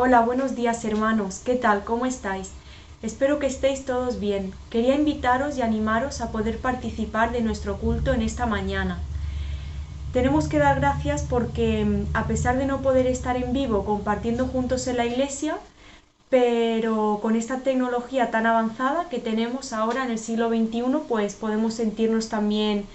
Hola, buenos días hermanos, ¿qué tal? ¿Cómo estáis? Espero que estéis todos bien. Quería invitaros y animaros a poder participar de nuestro culto en esta mañana. Tenemos que dar gracias porque, a pesar de no poder estar en vivo compartiendo juntos en la iglesia, pero con esta tecnología tan avanzada que tenemos ahora en el siglo XXI, pues podemos sentirnos también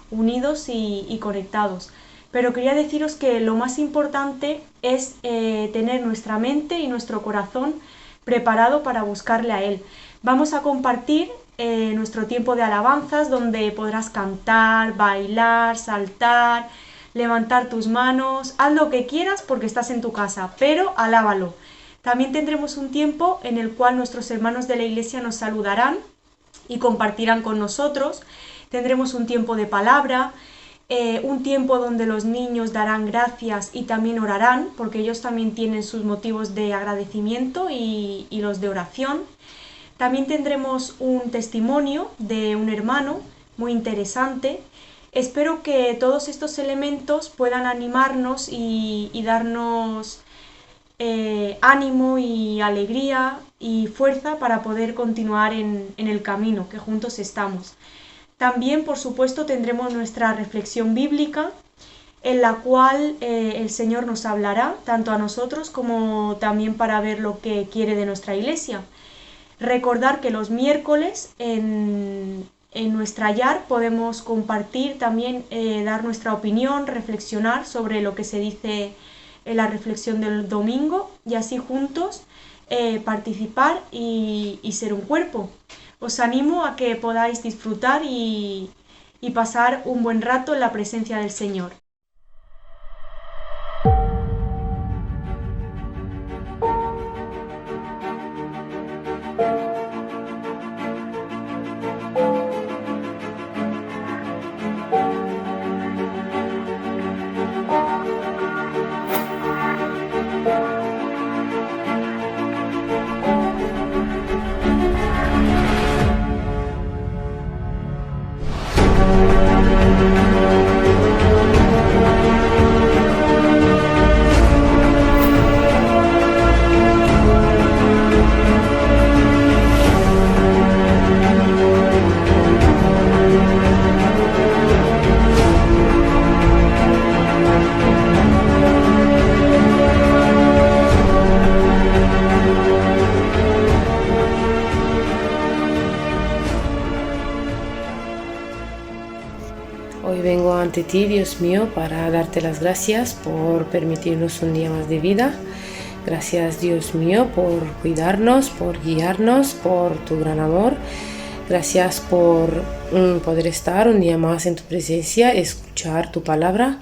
unidos y conectados. Pero quería deciros que lo más importante es tener nuestra mente y nuestro corazón preparado para buscarle a Él. Vamos a compartir nuestro tiempo de alabanzas, donde podrás cantar, bailar, saltar, levantar tus manos, haz lo que quieras porque estás en tu casa, pero alábalo. También tendremos un tiempo en el cual nuestros hermanos de la iglesia nos saludarán y compartirán con nosotros. Tendremos un tiempo de palabra, un tiempo donde los niños darán gracias y también orarán, porque ellos también tienen sus motivos de agradecimiento y los de oración. También tendremos un testimonio de un hermano muy interesante. Espero que todos estos elementos puedan animarnos y darnos ánimo y alegría y fuerza para poder continuar en el camino que juntos estamos. También, por supuesto, tendremos nuestra reflexión bíblica, en la cual el Señor nos hablará, tanto a nosotros como también para ver lo que quiere de nuestra iglesia. Recordar que los miércoles en nuestra YAR podemos compartir, también dar nuestra opinión, reflexionar sobre lo que se dice en la reflexión del domingo y así juntos participar y ser un cuerpo. Os animo a que podáis disfrutar y pasar un buen rato en la presencia del Señor. Hoy vengo ante ti, Dios mío, para darte las gracias por permitirnos un día más de vida. Gracias, Dios mío, por cuidarnos, por guiarnos, por tu gran amor. Gracias por poder estar un día más en tu presencia, escuchar tu palabra.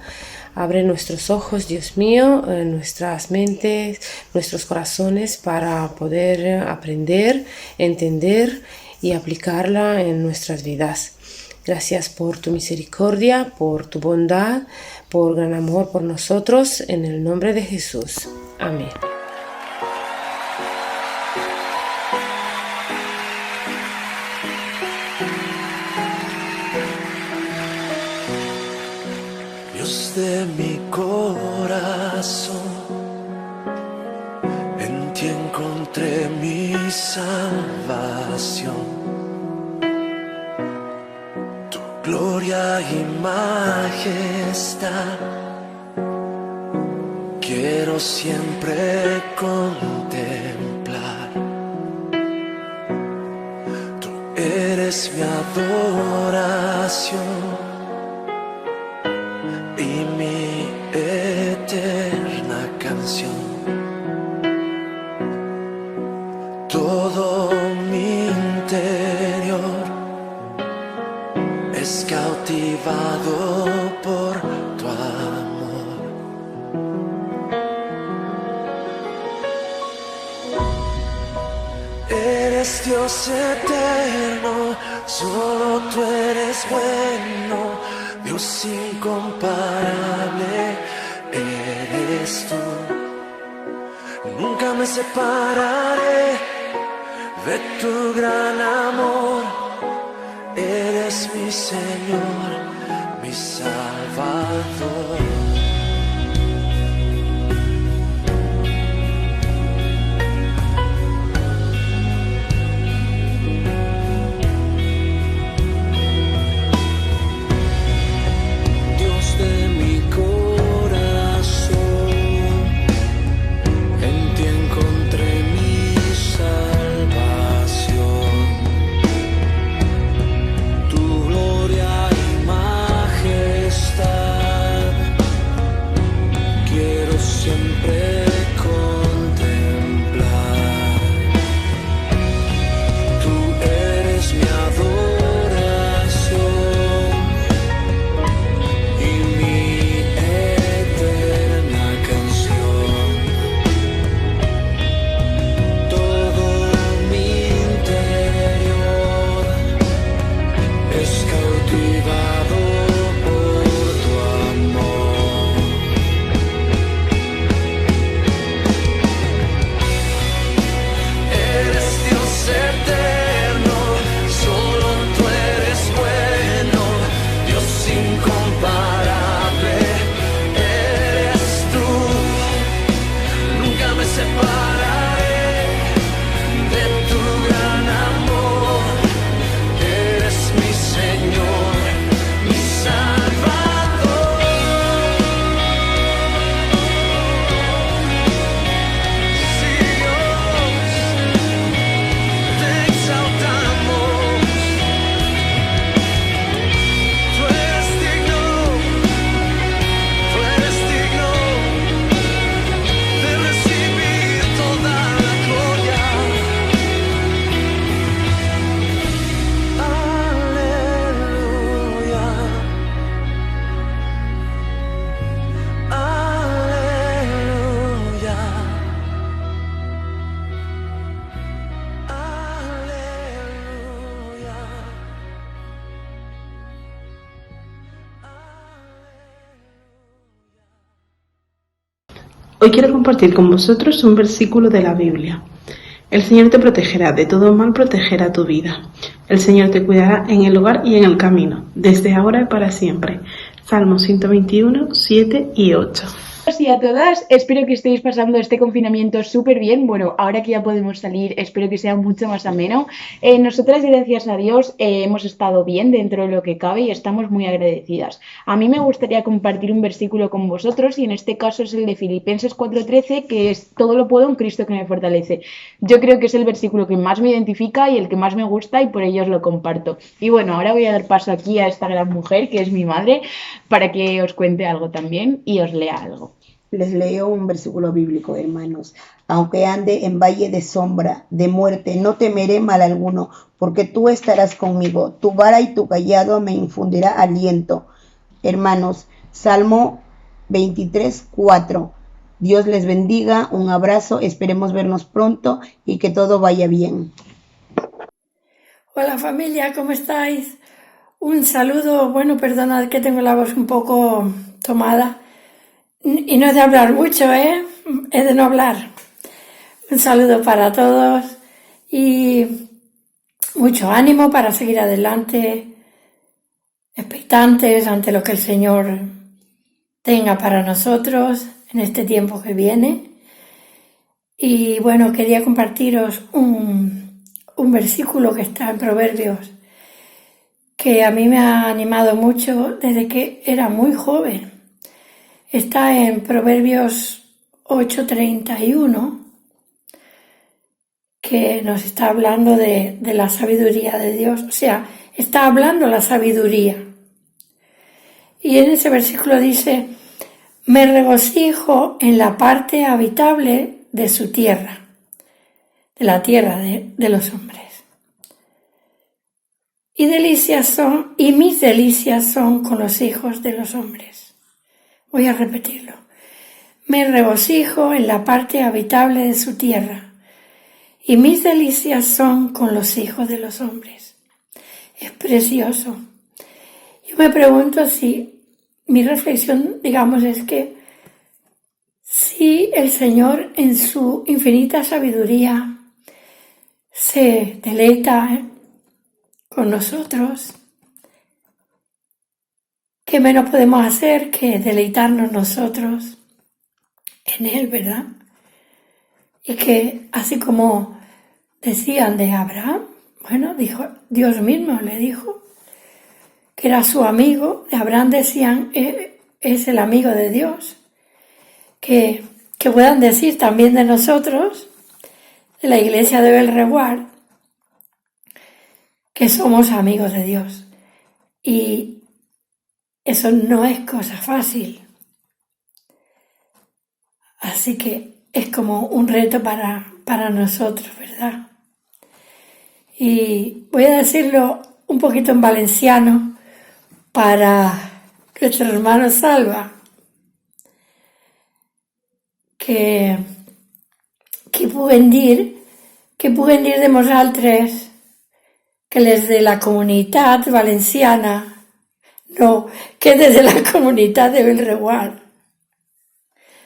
Abre nuestros ojos, Dios mío, nuestras mentes, nuestros corazones para poder aprender, entender y aplicarla en nuestras vidas. Gracias por tu misericordia, por tu bondad, por gran amor por nosotros, en el nombre de Jesús. Amén. Dios de mi corazón, en ti encontré mi salvación. Gloria y majestad, quiero siempre contemplar. Tú eres mi adoración y mi eterna canción. Todo mi interior es cautivado por tu amor. Eres Dios eterno, solo tú eres bueno, Dios incomparable eres tú. Nunca me separaré de tu gran amor. Eres mi Señor, mi Salvador. Hoy quiero compartir con vosotros un versículo de la Biblia. El Señor te protegerá, de todo mal protegerá tu vida. El Señor te cuidará en el hogar y en el camino, desde ahora y para siempre. Salmo 121, 7 y 8. Y a todas, espero que estéis pasando este confinamiento súper bien. Bueno, ahora que ya podemos salir, espero que sea mucho más ameno. Nosotras, gracias a Dios, hemos estado bien dentro de lo que cabe y estamos muy agradecidas. A mí me gustaría compartir un versículo con vosotros y en este caso es el de Filipenses 4:13, que es: todo lo puedo en Cristo que me fortalece. Yo creo que es el versículo que más me identifica y el que más me gusta, y por ello os lo comparto. Y bueno, ahora voy a dar paso aquí a esta gran mujer que es mi madre para que os cuente algo también y os lea algo. Les leo un versículo bíblico, hermanos. Aunque ande en valle de sombra, de muerte, no temeré mal alguno, porque tú estarás conmigo. Tu vara y tu cayado me infundirá aliento. Hermanos, Salmo 23:4. Dios les bendiga, un abrazo, esperemos vernos pronto y que todo vaya bien. Hola familia, ¿cómo estáis? Un saludo, bueno, perdonad que tengo la voz un poco tomada. Y no es de hablar mucho, es de no hablar. Un saludo para todos y mucho ánimo para seguir adelante, expectantes ante lo que el Señor tenga para nosotros en este tiempo que viene. Y bueno, quería compartiros un versículo que está en Proverbios, que a mí me ha animado mucho desde que era muy joven. Está en Proverbios 8:31, que nos está hablando de la sabiduría de Dios. O sea, está hablando la sabiduría. Y en ese versículo dice: me regocijo en la parte habitable de su tierra, de la tierra de los hombres. Y mis delicias son con los hijos de los hombres. Voy a repetirlo. Me regocijo en la parte habitable de su tierra, y mis delicias son con los hijos de los hombres. Es precioso. Yo me pregunto si mi reflexión, digamos, es que si el Señor en su infinita sabiduría se deleita con nosotros, ¿qué menos podemos hacer que deleitarnos nosotros en Él, verdad? Y que así como decían de Abraham, bueno, Dios mismo le dijo que era su amigo. De Abraham decían, es el amigo de Dios. Que puedan decir también de nosotros, de la iglesia de Belreguard, que somos amigos de Dios. Y eso no es cosa fácil. Así que es como un reto para nosotros, ¿verdad? Y voy a decirlo un poquito en valenciano para nuestro hermano Salva, que pueden dir de nosaltres, que les de la comunitat valenciana, no, que des de la comunitat de Belreguard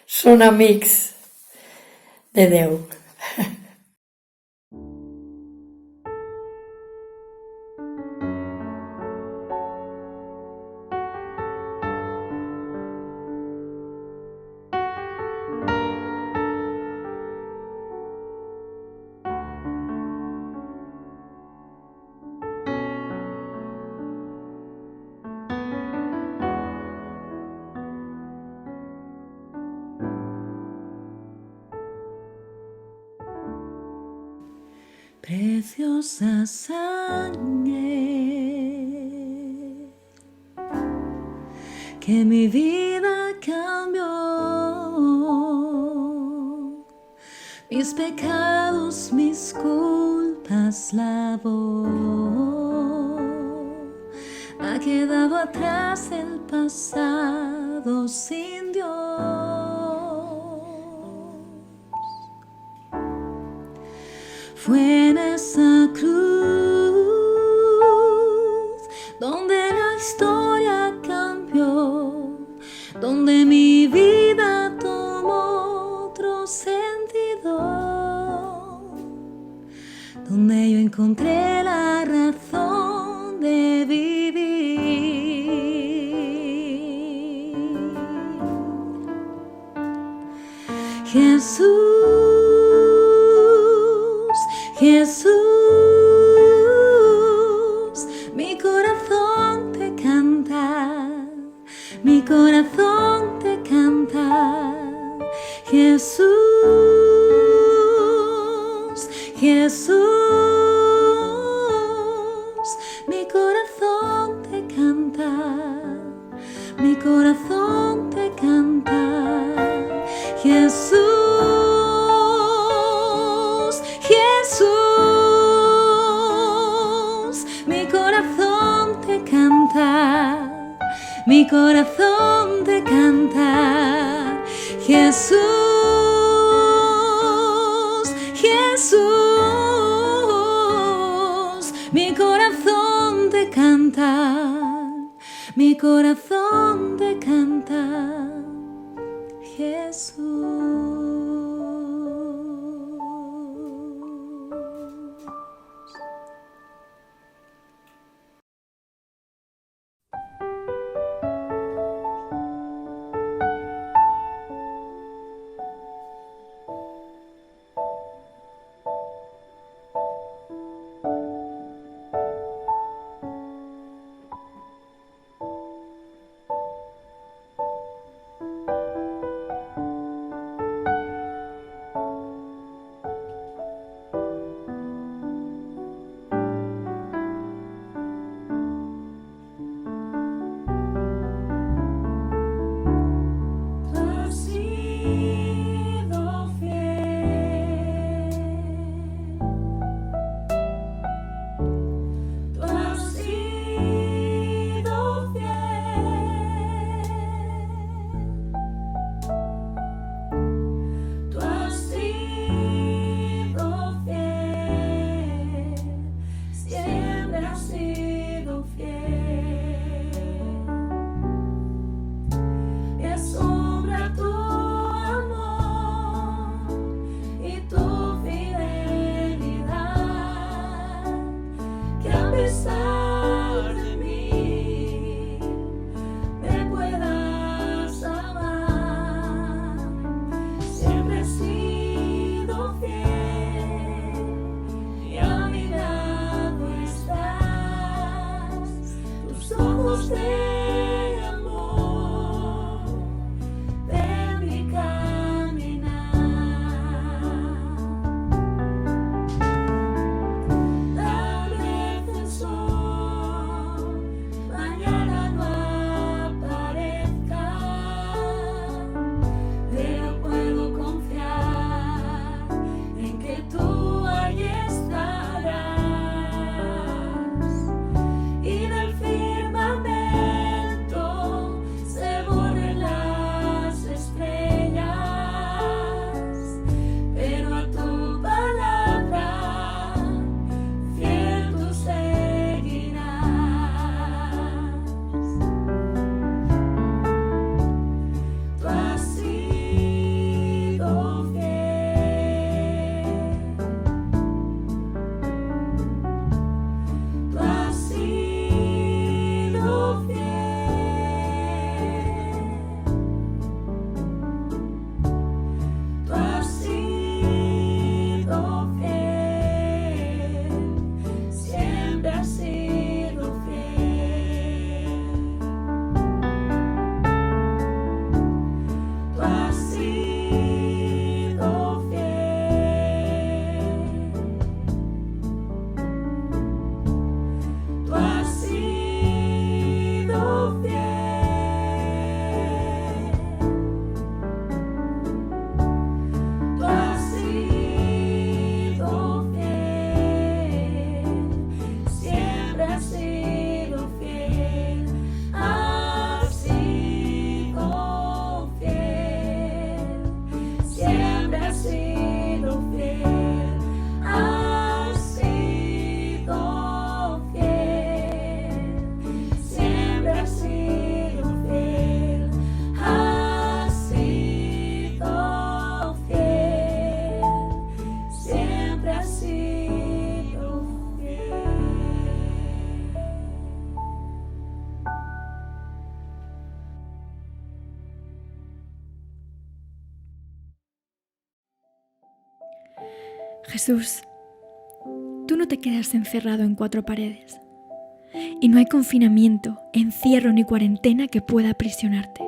són amics de Déu. Preciosa sangre que mi vida cambió, mis pecados, mis culpas lavó, ha quedado atrás el pasado sin Dios. Fue en esa cruz donde la historia cambió, donde mi vida tomó donde yo encontré la razón de vivir. Jesús, Jesús, mi corazón te canta, mi corazón te canta. Jesús, Jesús, mi corazón te canta, mi corazón te canta. Jesús, Jesús, mi corazón te canta, mi corazón te canta. Jesús, Jesús, mi corazón te canta, mi corazón te canta. Jesús. Jesús, tú no te quedas encerrado en 4 paredes. Y no hay confinamiento, encierro ni cuarentena que pueda aprisionarte.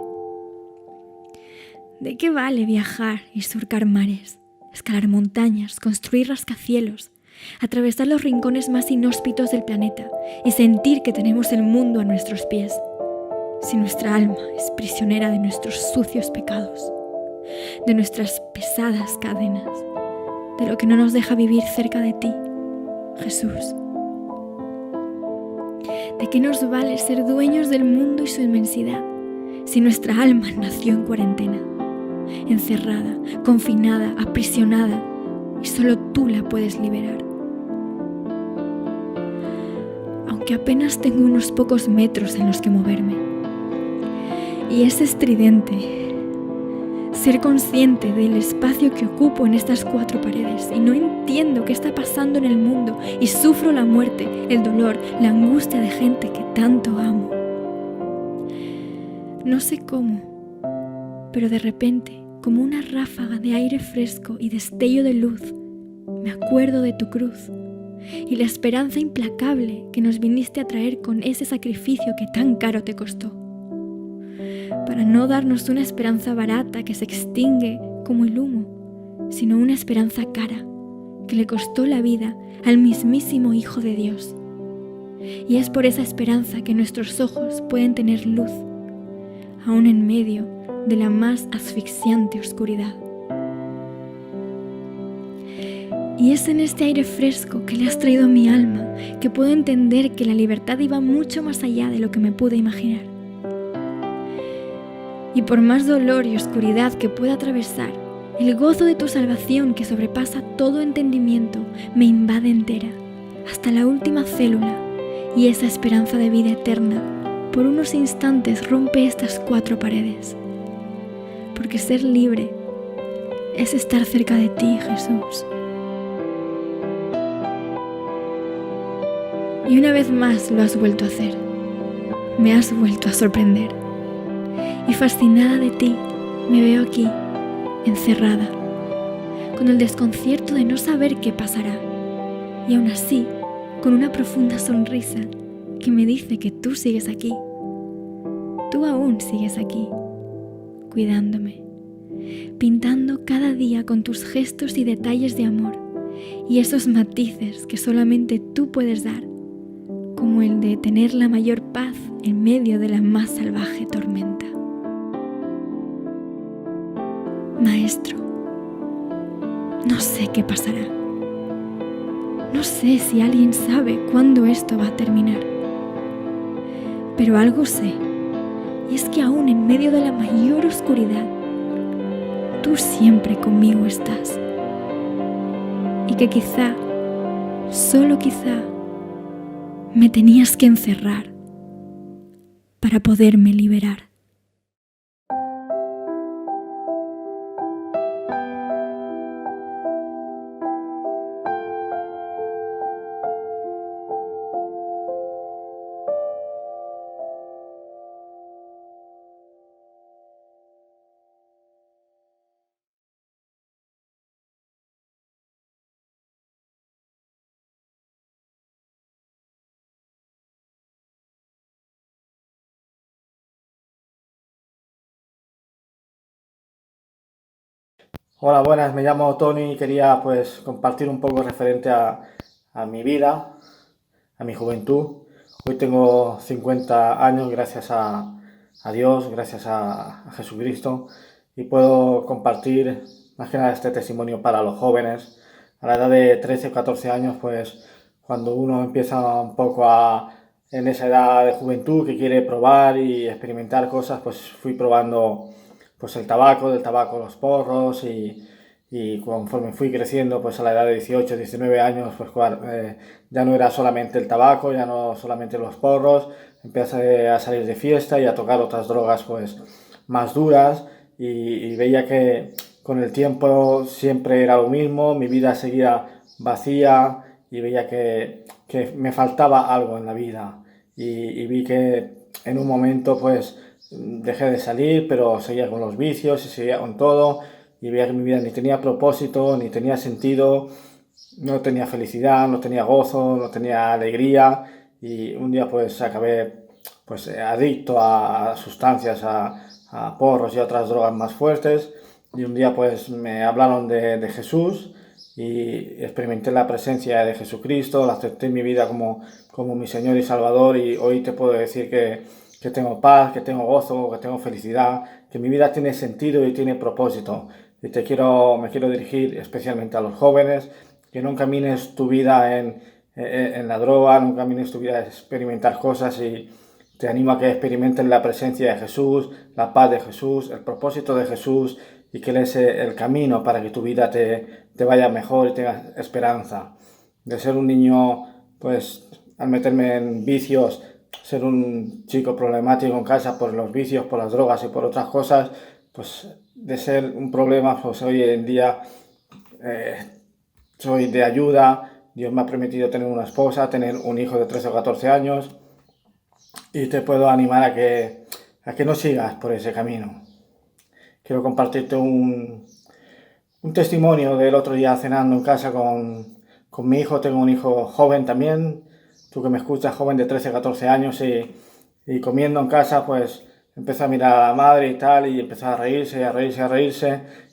¿De qué vale viajar y surcar mares, escalar montañas, construir rascacielos, atravesar los rincones más inhóspitos del planeta y sentir que tenemos el mundo a nuestros pies, si nuestra alma es prisionera de nuestros sucios pecados, de nuestras pesadas cadenas, de lo que no nos deja vivir cerca de ti, Jesús? ¿De qué nos vale ser dueños del mundo y su inmensidad si nuestra alma nació en cuarentena, encerrada, confinada, aprisionada, y solo tú la puedes liberar? Aunque apenas tengo unos pocos metros en los que moverme, y es estridente ser consciente del espacio que ocupo en estas 4 paredes y no entiendo qué está pasando en el mundo y sufro la muerte, el dolor, la angustia de gente que tanto amo. No sé cómo, pero de repente, como una ráfaga de aire fresco y destello de luz, me acuerdo de tu cruz y la esperanza implacable que nos viniste a traer con ese sacrificio que tan caro te costó, para no darnos una esperanza barata que se extingue como el humo, sino una esperanza cara que le costó la vida al mismísimo Hijo de Dios. Y es por esa esperanza que nuestros ojos pueden tener luz, aún en medio de la más asfixiante oscuridad. Y es en este aire fresco que le has traído a mi alma que puedo entender que la libertad iba mucho más allá de lo que me pude imaginar. Y por más dolor y oscuridad que pueda atravesar, el gozo de tu salvación que sobrepasa todo entendimiento me invade entera, hasta la última célula, y esa esperanza de vida eterna por unos instantes rompe estas 4 paredes. Porque ser libre es estar cerca de ti, Jesús. Y una vez más lo has vuelto a hacer. Me has vuelto a sorprender. Y fascinada de ti, me veo aquí, encerrada, con el desconcierto de no saber qué pasará. Y aún así, con una profunda sonrisa que me dice que tú sigues aquí. Tú aún sigues aquí, cuidándome, pintando cada día con tus gestos y detalles de amor y esos matices que solamente tú puedes dar, como el de tener la mayor paz en medio de la más salvaje tormenta. Maestro, no sé qué pasará. No sé si alguien sabe cuándo esto va a terminar. Pero algo sé, y es que aún en medio de la mayor oscuridad, tú siempre conmigo estás. Y que quizá, solo quizá, me tenías que encerrar para poderme liberar. Hola, buenas, me llamo Tony y quería pues compartir un poco referente a mi vida, a mi juventud. Hoy tengo 50 años gracias a Dios, gracias a Jesucristo, y puedo compartir más que nada este testimonio para los jóvenes. A la edad de 13 o 14 años, pues cuando uno empieza un poco en esa edad de juventud que quiere probar y experimentar cosas, pues fui probando pues del tabaco los porros, y conforme fui creciendo, pues a la edad de 18, 19 años, pues ya no era solamente el tabaco, ya no solamente los porros, empecé a salir de fiesta y a tocar otras drogas pues más duras, y veía que con el tiempo siempre era lo mismo, mi vida seguía vacía y veía que me faltaba algo en la vida, y vi que en un momento pues dejé de salir, pero seguía con los vicios y seguía con todo, y veía que mi vida ni tenía propósito, ni tenía sentido, no tenía felicidad, no tenía gozo, no tenía alegría y un día pues acabé pues adicto a sustancias, a porros y otras drogas más fuertes y un día pues me hablaron de Jesús y experimenté la presencia de Jesucristo, lo acepté en mi vida como mi Señor y Salvador y hoy te puedo decir que tengo paz, que tengo gozo, que tengo felicidad, que mi vida tiene sentido y tiene propósito. Y me quiero dirigir especialmente a los jóvenes, que no encamines tu vida en la droga, no encamines tu vida a experimentar cosas y te animo a que experimenten la presencia de Jesús, la paz de Jesús, el propósito de Jesús y que Él es el camino para que tu vida te vaya mejor y tengas esperanza. De ser un niño, pues al meterme en vicios, ser un chico problemático en casa por los vicios, por las drogas y por otras cosas, pues de ser un problema, pues hoy en día soy de ayuda. Dios me ha permitido tener una esposa, tener un hijo de 13 o 14 años y te puedo animar a que no sigas por ese camino. Quiero compartirte un testimonio del otro día cenando en casa con mi hijo. Tengo un hijo joven también, tú que me escuchas, joven de 13 o 14 años y comiendo en casa pues empezó a mirar a la madre y tal y empezó a reírse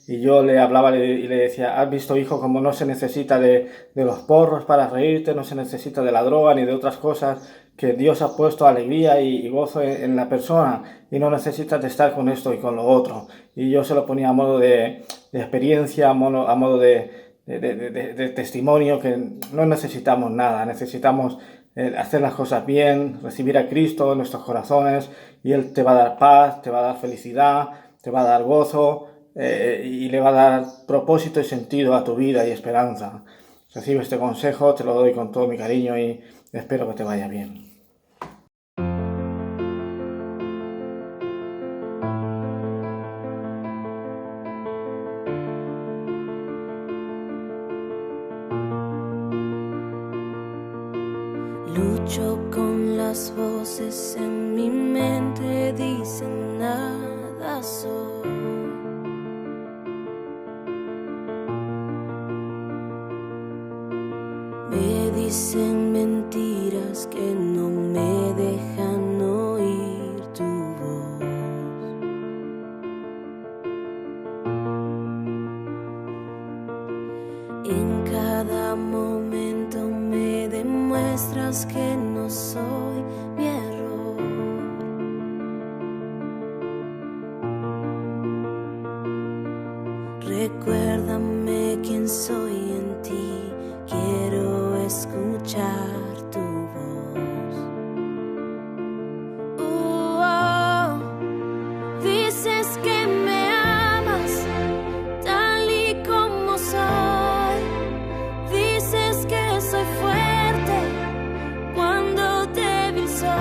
y yo le hablaba y le decía, ¿has visto, hijo, cómo no se necesita de los porros para reírte, no se necesita de la droga ni de otras cosas, que Dios ha puesto alegría y gozo en la persona y no necesitas de estar con esto y con lo otro? Y yo se lo ponía a modo de experiencia, a modo de testimonio, que no necesitamos nada, necesitamos hacer las cosas bien, recibir a Cristo en nuestros corazones y Él te va a dar paz, te va a dar felicidad, te va a dar gozo y le va a dar propósito y sentido a tu vida y esperanza. Recibe este consejo, te lo doy con todo mi cariño y espero que te vaya bien. Lucho con las voces en mi mente, dicen nada soy. Me dicen mentiras que no me dejan oír tu voz. En cada momento me demuestras que no soy mi error. Recuérdame quién soy en ti, quiero escuchar tu voz. Dices que me amas tal y como soy. Dices que soy fuerte cuando débil soy.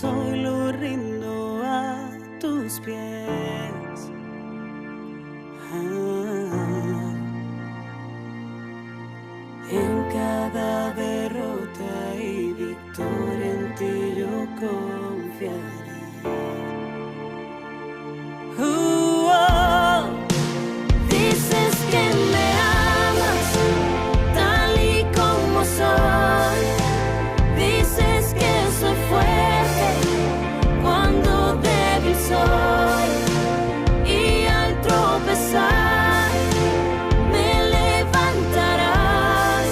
soy lo rindo a tus pies. En cada derrota y victoria en ti yo confiaré. Dices que me amas tal y como soy. Dices que soy fuerte cuando débil soy. Y al tropezar me levantarás.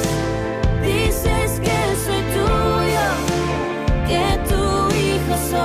Dices que soy tuyo, que tu hijo soy.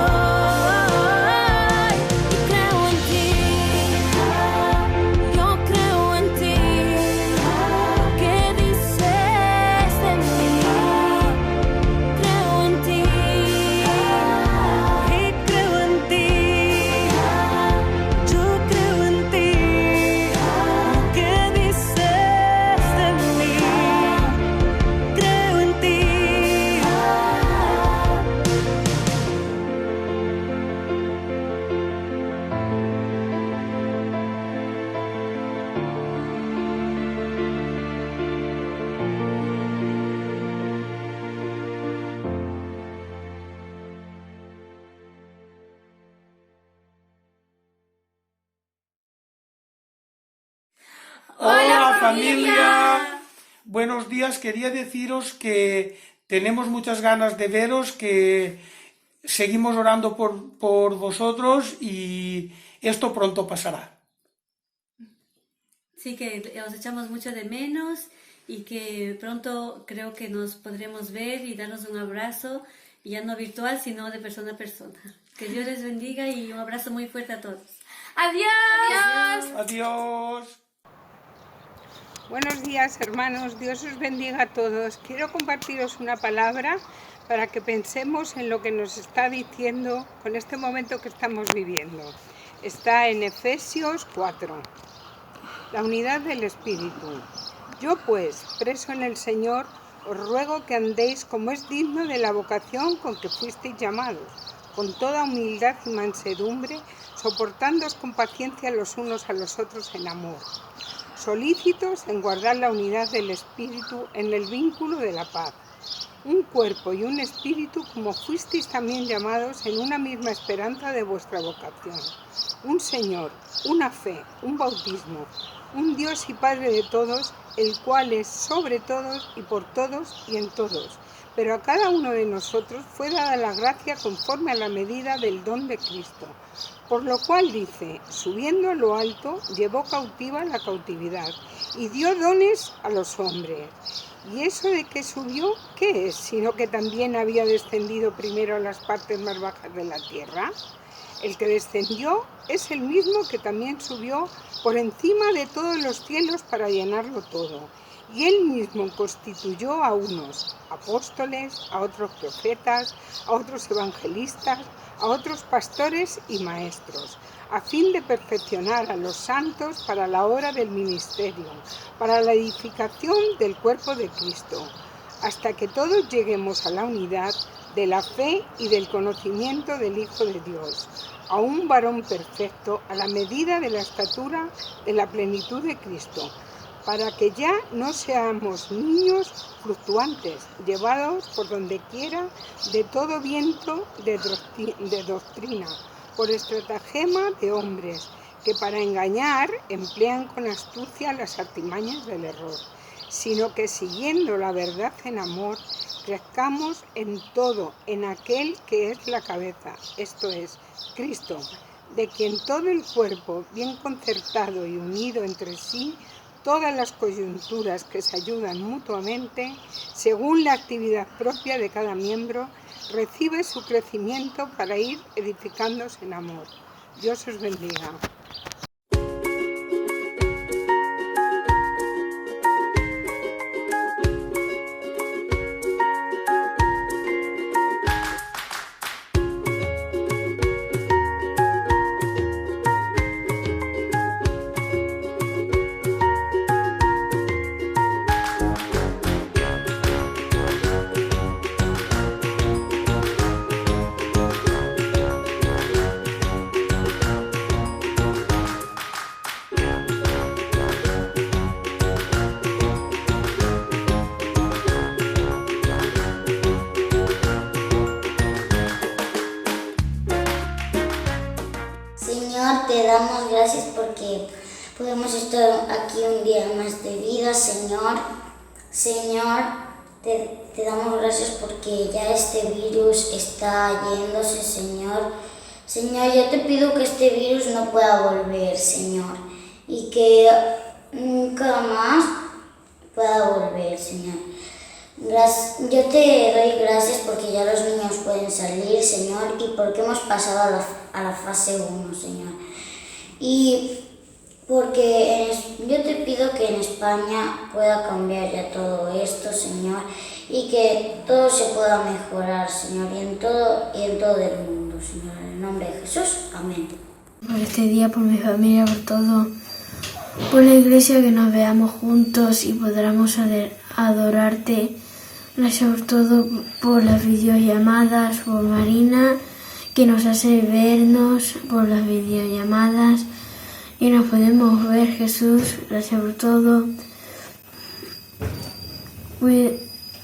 Hola familia, buenos días. Quería deciros que tenemos muchas ganas de veros, que seguimos orando por vosotros y esto pronto pasará. Sí, que os echamos mucho de menos y que pronto creo que nos podremos ver y darnos un abrazo, ya no virtual, sino de persona a persona. Que Dios les bendiga y un abrazo muy fuerte a todos. ¡Adiós! Adiós. Buenos días, hermanos, Dios os bendiga a todos. Quiero compartiros una palabra para que pensemos en lo que nos está diciendo con este momento que estamos viviendo. Está en Efesios 4, la unidad del Espíritu. Yo pues, preso en el Señor, os ruego que andéis como es digno de la vocación con que fuisteis llamados, con toda humildad y mansedumbre, soportándoos con paciencia los unos a los otros en amor, solícitos en guardar la unidad del Espíritu en el vínculo de la paz. Un cuerpo y un espíritu, como fuisteis también llamados en una misma esperanza de vuestra vocación. Un Señor, una fe, un bautismo, un Dios y Padre de todos, el cual es sobre todos y por todos y en todos. Pero a cada uno de nosotros fue dada la gracia conforme a la medida del don de Cristo. Por lo cual dice, subiendo a lo alto, llevó cautiva la cautividad y dio dones a los hombres. ¿Y eso de que subió, qué es? Sino que también había descendido primero a las partes más bajas de la tierra. El que descendió es el mismo que también subió por encima de todos los cielos para llenarlo todo. Y él mismo constituyó a unos apóstoles, a otros profetas, a otros evangelistas, a otros pastores y maestros, a fin de perfeccionar a los santos para la obra del ministerio, para la edificación del cuerpo de Cristo, hasta que todos lleguemos a la unidad de la fe y del conocimiento del Hijo de Dios, a un varón perfecto a la medida de la estatura de la plenitud de Cristo, para que ya no seamos niños fluctuantes, llevados por donde quiera de todo viento de doctrina, por estratagema de hombres, que para engañar emplean con astucia las artimañas del error, sino que siguiendo la verdad en amor, crezcamos en todo en aquel que es la cabeza, esto es, Cristo, de quien todo el cuerpo, bien concertado y unido entre sí, todas las coyunturas que se ayudan mutuamente, según la actividad propia de cada miembro, recibe su crecimiento para ir edificándose en amor. Dios os bendiga. Señor, te damos gracias porque podemos estar aquí un día más de vida, Señor. Señor, te damos gracias porque ya este virus está yéndose, Señor. Señor, yo te pido que este virus no pueda volver, Señor, y que nunca más pueda volver, Señor. Yo te doy gracias porque ya los niños pueden salir, Señor, y porque hemos pasado a la fase 1, Señor. Y porque yo te pido que en España pueda cambiar ya todo esto, Señor, y que todo se pueda mejorar, Señor, y en todo el mundo, Señor. En el nombre de Jesús, amén. Por este día, por mi familia, por todo, por la iglesia, que nos veamos juntos y podamos adorarte. Gracias por todo, por las videollamadas, por Marina, que nos hace vernos por las videollamadas y nos podemos ver, Jesús. Gracias por todo.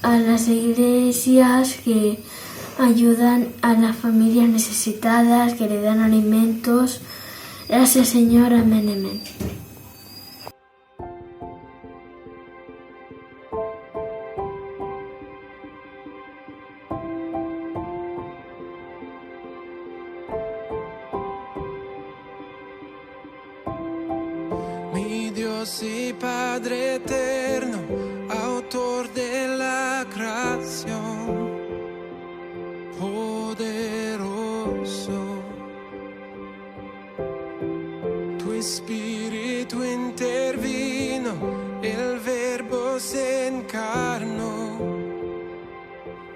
A las iglesias que ayudan a las familias necesitadas, que le dan alimentos. Gracias, Señor. Amén, amén. Mi Dios y Padre eterno, autor de la creación, poderoso, tu espíritu intervino, el verbo se encarnó,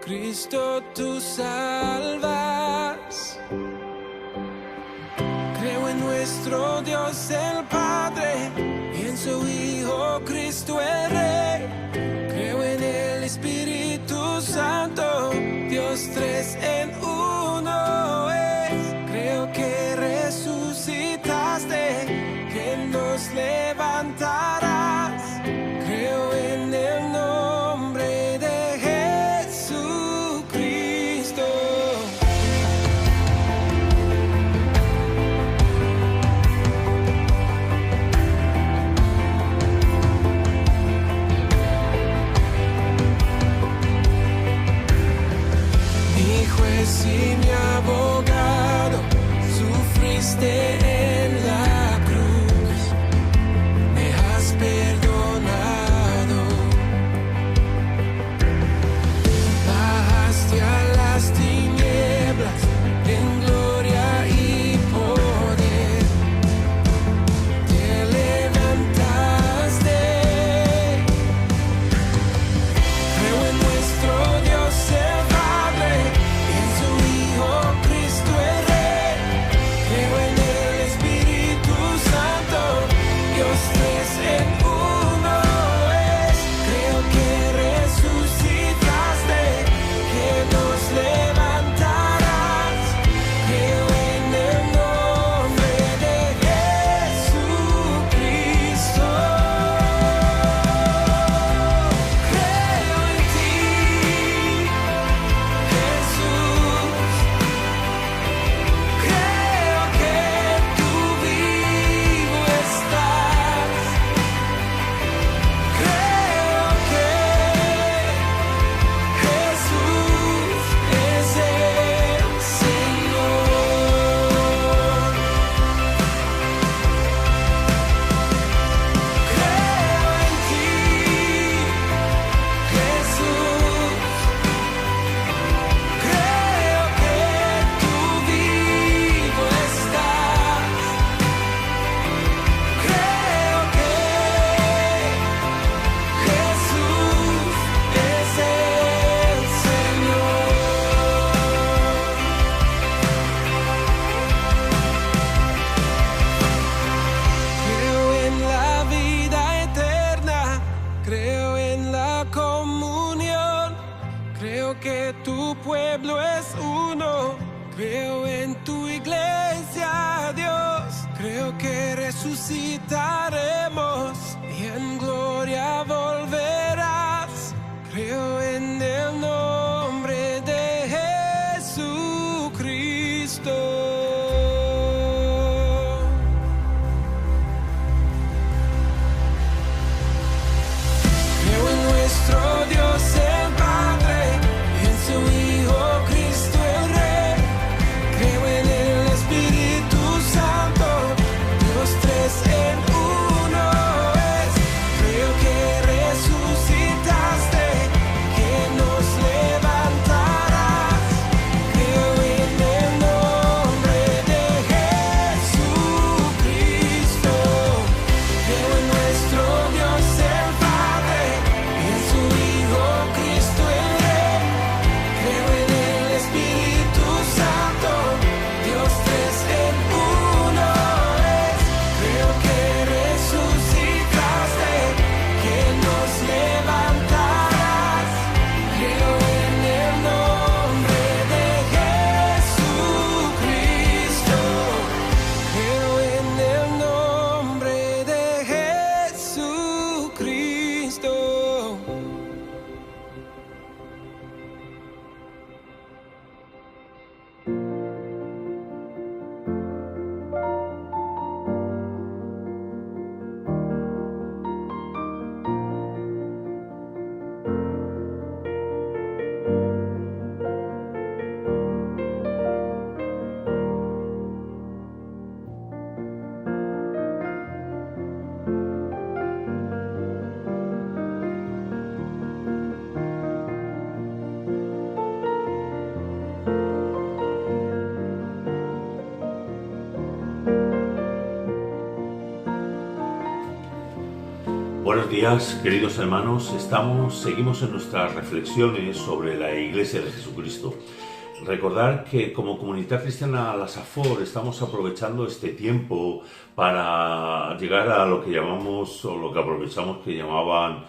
Cristo tú salvas. Creo en nuestro Dios el Padre y en su Hijo Cristo el Rey. Creo en el Espíritu Santo, Dios tres en uno es. Creo que resucitaste, que nos levantarás. Creo en el nombre de Jesucristo. Y mi abogado, sufriste en la cruz, me has perdonado, bajaste a las tinieblas en gloria y poder, te levantaste. Creo en nuestro Dios el Padre, Cristo el Rey. Creo en el Espíritu Santo, Dios tres en uno es. Creo que resucitaste, que nos levantarás. Creo en el nombre de Jesucristo. Creo en ti, Jesús. Creo que tú vivo estás. Creo que Jesús es el Señor. Creo en ti, Jesús. Creo que tú vivo estás. Creo que Jesús es el Señor. Creo en la vida eterna, creo en la comunión, creo que tu pueblo es uno, creo en tu iglesia, Dios, creo que resucitaremos y en gloria volverás. Creo en el nombre de Jesucristo. Buenos días, queridos hermanos. Seguimos en nuestras reflexiones sobre la Iglesia de Jesucristo. Recordar que como Comunidad Cristiana La Safor estamos aprovechando este tiempo para llegar a lo que llamamos, o lo que aprovechamos que llamaban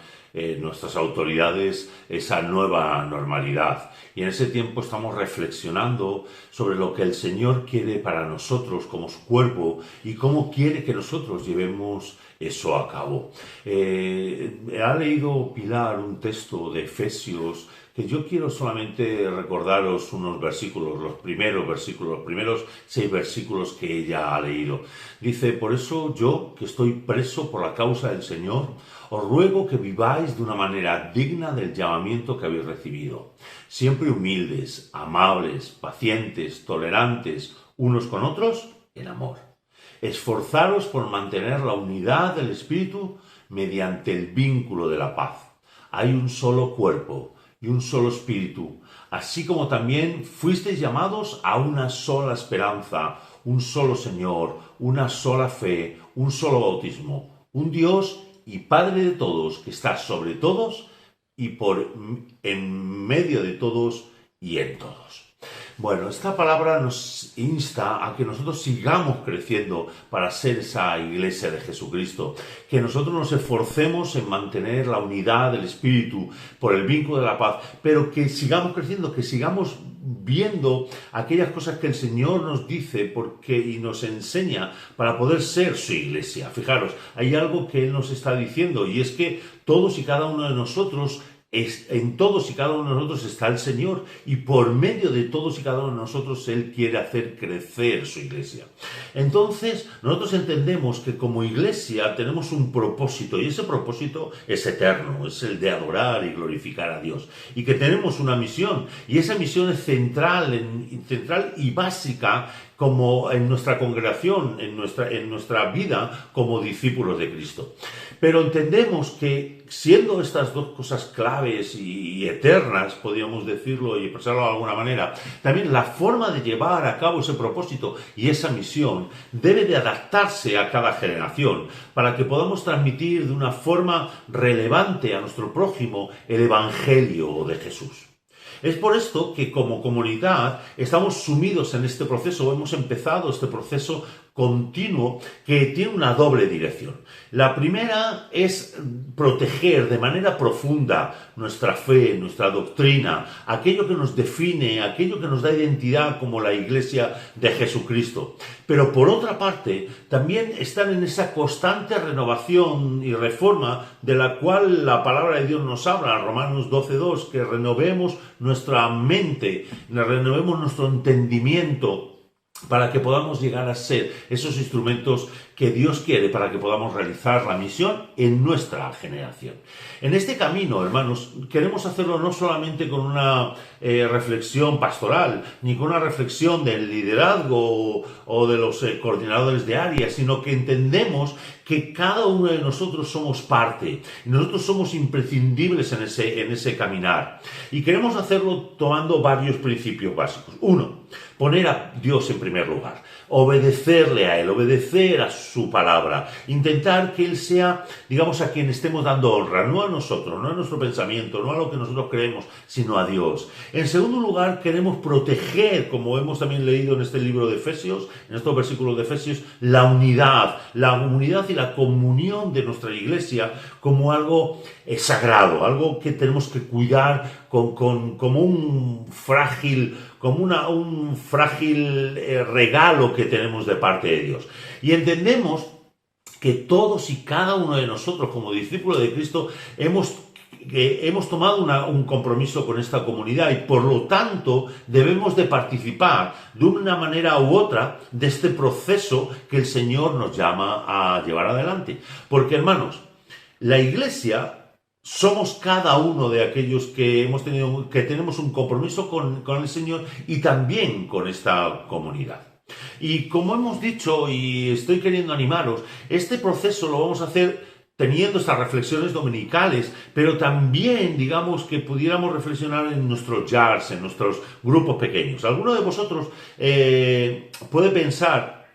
nuestras autoridades, esa nueva normalidad. Y en ese tiempo estamos reflexionando sobre lo que el Señor quiere para nosotros como su cuerpo y cómo quiere que nosotros llevemos eso a cabo. Ha leído Pilar un texto de Efesios que yo quiero solamente recordaros unos versículos, los primeros 6 versículos que ella ha leído. Dice: por eso yo, que estoy preso por la causa del Señor, os ruego que viváis de una manera digna del llamamiento que habéis recibido, siempre humildes, amables, pacientes, tolerantes, unos con otros, en amor. Esforzaros por mantener la unidad del Espíritu mediante el vínculo de la paz. Hay un solo cuerpo y un solo Espíritu, así como también fuisteis llamados a una sola esperanza, un solo Señor, una sola fe, un solo bautismo, un Dios y Padre de todos, que está sobre todos y en medio de todos y en todos. Bueno, esta palabra nos insta a que nosotros sigamos creciendo para ser esa Iglesia de Jesucristo, que nosotros nos esforcemos en mantener la unidad del Espíritu por el vínculo de la paz, pero que sigamos creciendo, que sigamos viendo aquellas cosas que el Señor nos dice y nos enseña para poder ser su Iglesia. Fijaros, hay algo que Él nos está diciendo, y es que todos y cada uno de nosotros, en todos y cada uno de nosotros está el Señor, y por medio de todos y cada uno de nosotros Él quiere hacer crecer su Iglesia. Entonces, nosotros entendemos que como Iglesia tenemos un propósito, y ese propósito es eterno, es el de adorar y glorificar a Dios, y que tenemos una misión, y esa misión es central y básica como en nuestra congregación, en nuestra vida como discípulos de Cristo. Pero entendemos que siendo estas dos cosas claves y eternas, podríamos decirlo y expresarlo de alguna manera, también la forma de llevar a cabo ese propósito y esa misión debe de adaptarse a cada generación para que podamos transmitir de una forma relevante a nuestro prójimo el Evangelio de Jesús. Es por esto que como comunidad estamos sumidos en este proceso, hemos empezado este proceso continuo que tiene una doble dirección. La primera es proteger de manera profunda nuestra fe, nuestra doctrina, aquello que nos define, aquello que nos da identidad como la Iglesia de Jesucristo. Pero por otra parte, también están en esa constante renovación y reforma de la cual la palabra de Dios nos habla, Romanos 12:2, que renovemos nuestra mente, renovemos nuestro entendimiento, para que podamos llegar a ser esos instrumentos que Dios quiere para que podamos realizar la misión en nuestra generación. En este camino, hermanos, queremos hacerlo no solamente con una reflexión pastoral, ni con una reflexión del liderazgo o de los coordinadores de área, sino que entendemos que cada uno de nosotros somos parte, y nosotros somos imprescindibles en ese caminar. Y queremos hacerlo tomando varios principios básicos. Uno, poner a Dios en primer lugar, obedecerle a Él, obedecer a su palabra, intentar que Él sea, digamos, a quien estemos dando honra, no a nosotros, no a nuestro pensamiento, no a lo que nosotros creemos, sino a Dios. En segundo lugar, queremos proteger, como hemos también leído en este libro de Efesios, en estos versículos de Efesios, la unidad y la comunión de nuestra Iglesia como algo sagrado, algo que tenemos que cuidar como un frágil regalo que tenemos de parte de Dios. Y entendemos que todos y cada uno de nosotros como discípulos de Cristo hemos tomado un compromiso con esta comunidad y por lo tanto debemos de participar de una manera u otra de este proceso que el Señor nos llama a llevar adelante. Porque, hermanos, la Iglesia somos cada uno de aquellos que tenemos un compromiso con el Señor y también con esta comunidad. Y como hemos dicho, y estoy queriendo animaros, este proceso lo vamos a hacer teniendo estas reflexiones dominicales, pero también, digamos, que pudiéramos reflexionar en nuestros jars, en nuestros grupos pequeños. Alguno de vosotros puede pensar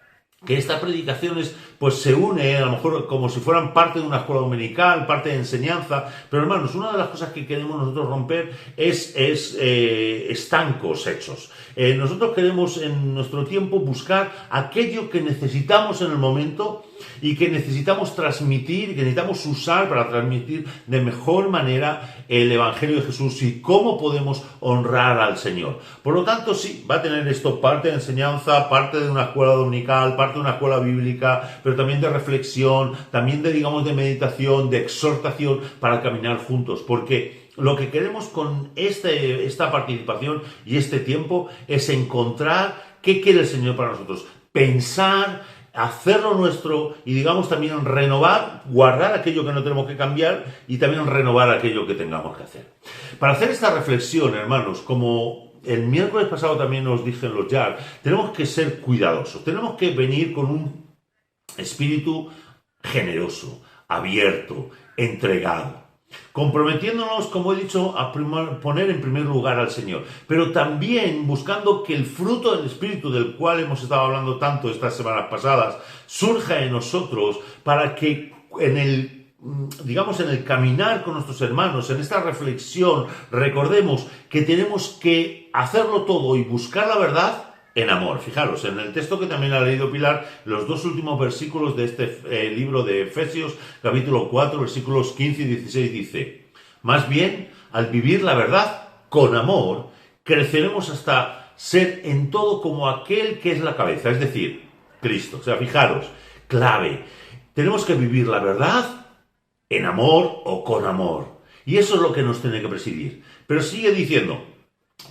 que estas predicaciones pues se une a lo mejor como si fueran parte de una escuela dominical, parte de enseñanza, pero hermanos, una de las cosas que queremos nosotros romper es estancos hechos. Nosotros queremos en nuestro tiempo buscar aquello que necesitamos en el momento y que necesitamos transmitir, que necesitamos usar para transmitir de mejor manera el Evangelio de Jesús y cómo podemos honrar al Señor. Por lo tanto, sí, va a tener esto parte de enseñanza, parte de una escuela dominical, parte de una escuela bíblica, pero también de reflexión, también de, digamos, de meditación, de exhortación para caminar juntos, porque lo que queremos con esta participación y este tiempo es encontrar qué quiere el Señor para nosotros, pensar, hacerlo nuestro y, digamos, también renovar, guardar aquello que no tenemos que cambiar y también renovar aquello que tengamos que hacer. Para hacer esta reflexión, hermanos, como el miércoles pasado también os dije en los YAR, tenemos que ser cuidadosos, tenemos que venir con un espíritu generoso, abierto, entregado, comprometiéndonos, como he dicho, a poner en primer lugar al Señor, pero también buscando que el fruto del Espíritu, del cual hemos estado hablando tanto estas semanas pasadas, surja en nosotros para que en el caminar con nuestros hermanos, en esta reflexión, recordemos que tenemos que hacerlo todo y buscar la verdad en amor. Fijaros, en el texto que también ha leído Pilar, los dos últimos versículos de este libro de Efesios, capítulo 4, versículos 15 y 16, dice: más bien, al vivir la verdad con amor, creceremos hasta ser en todo como aquel que es la cabeza, es decir, Cristo. O sea, fijaros, clave, tenemos que vivir la verdad en amor o con amor. Y eso es lo que nos tiene que presidir. Pero sigue diciendo,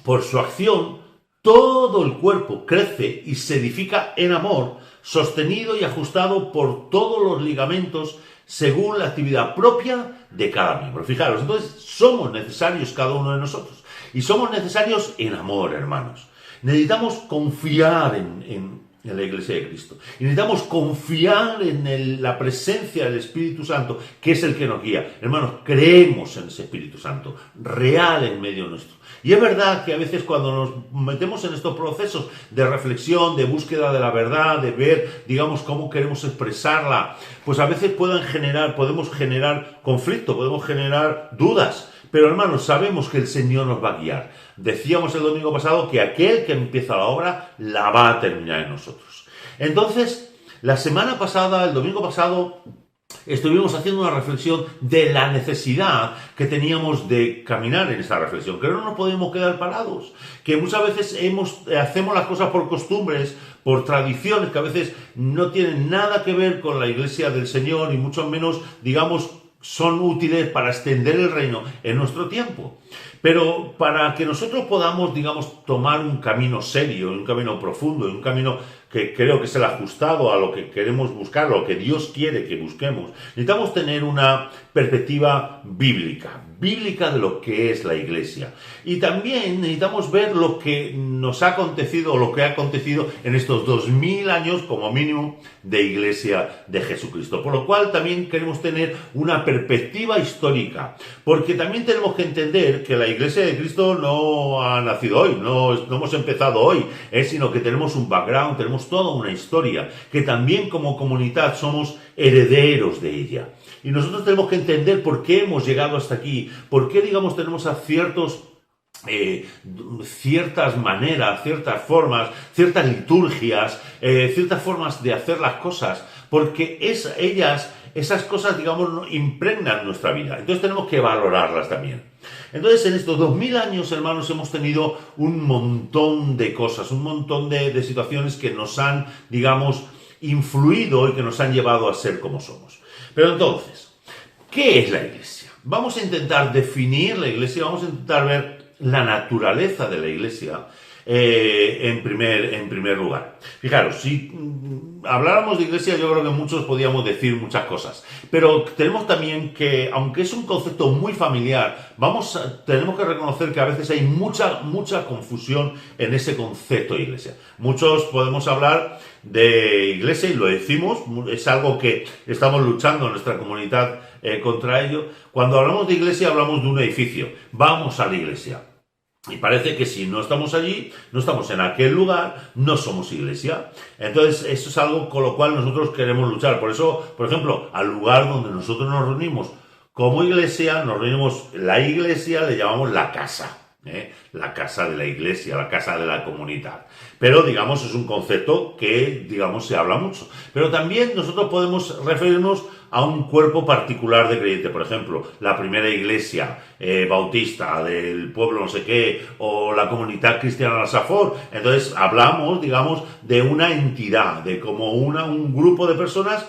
por su acción, todo el cuerpo crece y se edifica en amor, sostenido y ajustado por todos los ligamentos según la actividad propia de cada miembro. Fijaros, entonces somos necesarios cada uno de nosotros. Y somos necesarios en amor, hermanos. Necesitamos confiar en la Iglesia de Cristo. Y necesitamos confiar en la presencia del Espíritu Santo, que es el que nos guía. Hermanos, creemos en ese Espíritu Santo, real en medio nuestro. Y es verdad que a veces cuando nos metemos en estos procesos de reflexión, de búsqueda de la verdad, de ver, digamos, cómo queremos expresarla, pues a veces podemos generar conflicto, podemos generar dudas. Pero hermanos, sabemos que el Señor nos va a guiar. Decíamos el domingo pasado que aquel que empieza la obra la va a terminar en nosotros. Entonces, la semana pasada, el domingo pasado, estuvimos haciendo una reflexión de la necesidad que teníamos de caminar en esa reflexión, que no nos podemos quedar parados, que muchas veces hacemos las cosas por costumbres, por tradiciones que a veces no tienen nada que ver con la Iglesia del Señor y mucho menos, digamos, son útiles para extender el reino en nuestro tiempo. Pero para que nosotros podamos, digamos, tomar un camino serio, un camino profundo, un camino que creo que es el ajustado a lo que queremos buscar, lo que Dios quiere que busquemos, necesitamos tener una perspectiva bíblica de lo que es la Iglesia. Y también necesitamos ver lo que nos ha acontecido o lo que ha acontecido en estos 2000 años como mínimo de Iglesia de Jesucristo. Por lo cual también queremos tener una perspectiva histórica, porque también tenemos que entender que la Iglesia de Cristo no ha nacido hoy, no hemos empezado hoy, sino que tenemos un background, tenemos toda una historia, que también como comunidad somos herederos de ella. Y nosotros tenemos que entender por qué hemos llegado hasta aquí, por qué, digamos, tenemos a ciertas maneras, ciertas formas, ciertas liturgias, ciertas formas de hacer las cosas, porque esas cosas, digamos, impregnan nuestra vida. Entonces tenemos que valorarlas también. Entonces, en estos 2000 años, hermanos, hemos tenido un montón de cosas, un montón de situaciones que nos han, digamos, influido y que nos han llevado a ser como somos. Pero entonces, ¿qué es la Iglesia? Vamos a intentar definir la Iglesia, vamos a intentar ver la naturaleza de la Iglesia en primer lugar. Fijaros, si habláramos de Iglesia, yo creo que muchos podíamos decir muchas cosas, pero tenemos también que, aunque es un concepto muy familiar, tenemos que reconocer que a veces hay mucha confusión en ese concepto de Iglesia. Muchos podemos hablar de Iglesia y lo decimos, es algo que estamos luchando en nuestra comunidad contra ello. Cuando hablamos de Iglesia hablamos de un edificio, vamos a la Iglesia. Y parece que si no estamos allí, no estamos en aquel lugar, no somos iglesia. Entonces, eso es algo con lo cual nosotros queremos luchar. Por eso, por ejemplo, al lugar donde nosotros nos reunimos como iglesia, la iglesia le llamamos la casa. La casa de la iglesia, la casa de la comunidad. Pero, digamos, es un concepto que, digamos, se habla mucho. Pero también nosotros podemos referirnos a un cuerpo particular de creyente. Por ejemplo, la primera iglesia bautista del pueblo no sé qué, o la comunidad cristiana La Safor. Entonces, hablamos, digamos, de una entidad, de como un grupo de personas,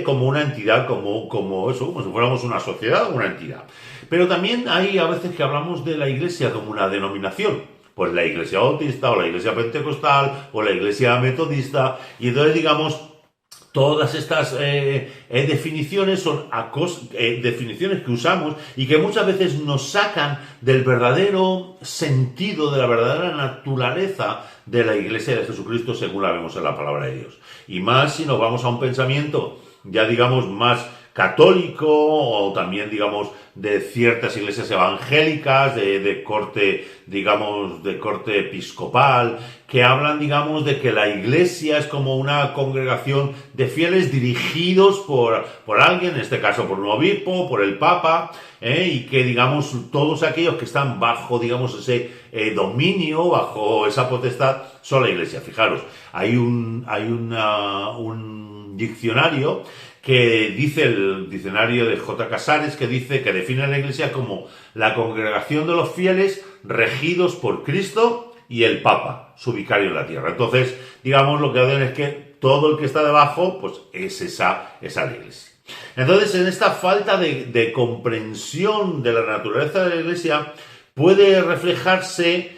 como una entidad, como si fuéramos una sociedad o una entidad. Pero también hay a veces que hablamos de la iglesia como una denominación. Pues la iglesia bautista, o la iglesia pentecostal, o la iglesia metodista. Y entonces, digamos, todas estas definiciones son definiciones que usamos y que muchas veces nos sacan del verdadero sentido, de la verdadera naturaleza de la iglesia de Jesucristo según la vemos en la palabra de Dios. Y más si nos vamos a un pensamiento, ya digamos, más católico, o también, digamos, de ciertas iglesias evangélicas de corte, digamos, de corte episcopal, que hablan, digamos, de que la iglesia es como una congregación de fieles dirigidos por alguien, en este caso por un obispo, por el papa, y que, digamos, todos aquellos que están bajo, digamos, ese dominio, bajo esa potestad, son la iglesia. Fijaros, hay un diccionario que dice, el diccionario de J. Casares, que dice que define a la iglesia como la congregación de los fieles regidos por Cristo y el Papa, su vicario en la tierra. Entonces, digamos, lo que hacen es que todo el que está debajo, pues es esa la iglesia. Entonces, en esta falta de comprensión de la naturaleza de la iglesia, puede reflejarse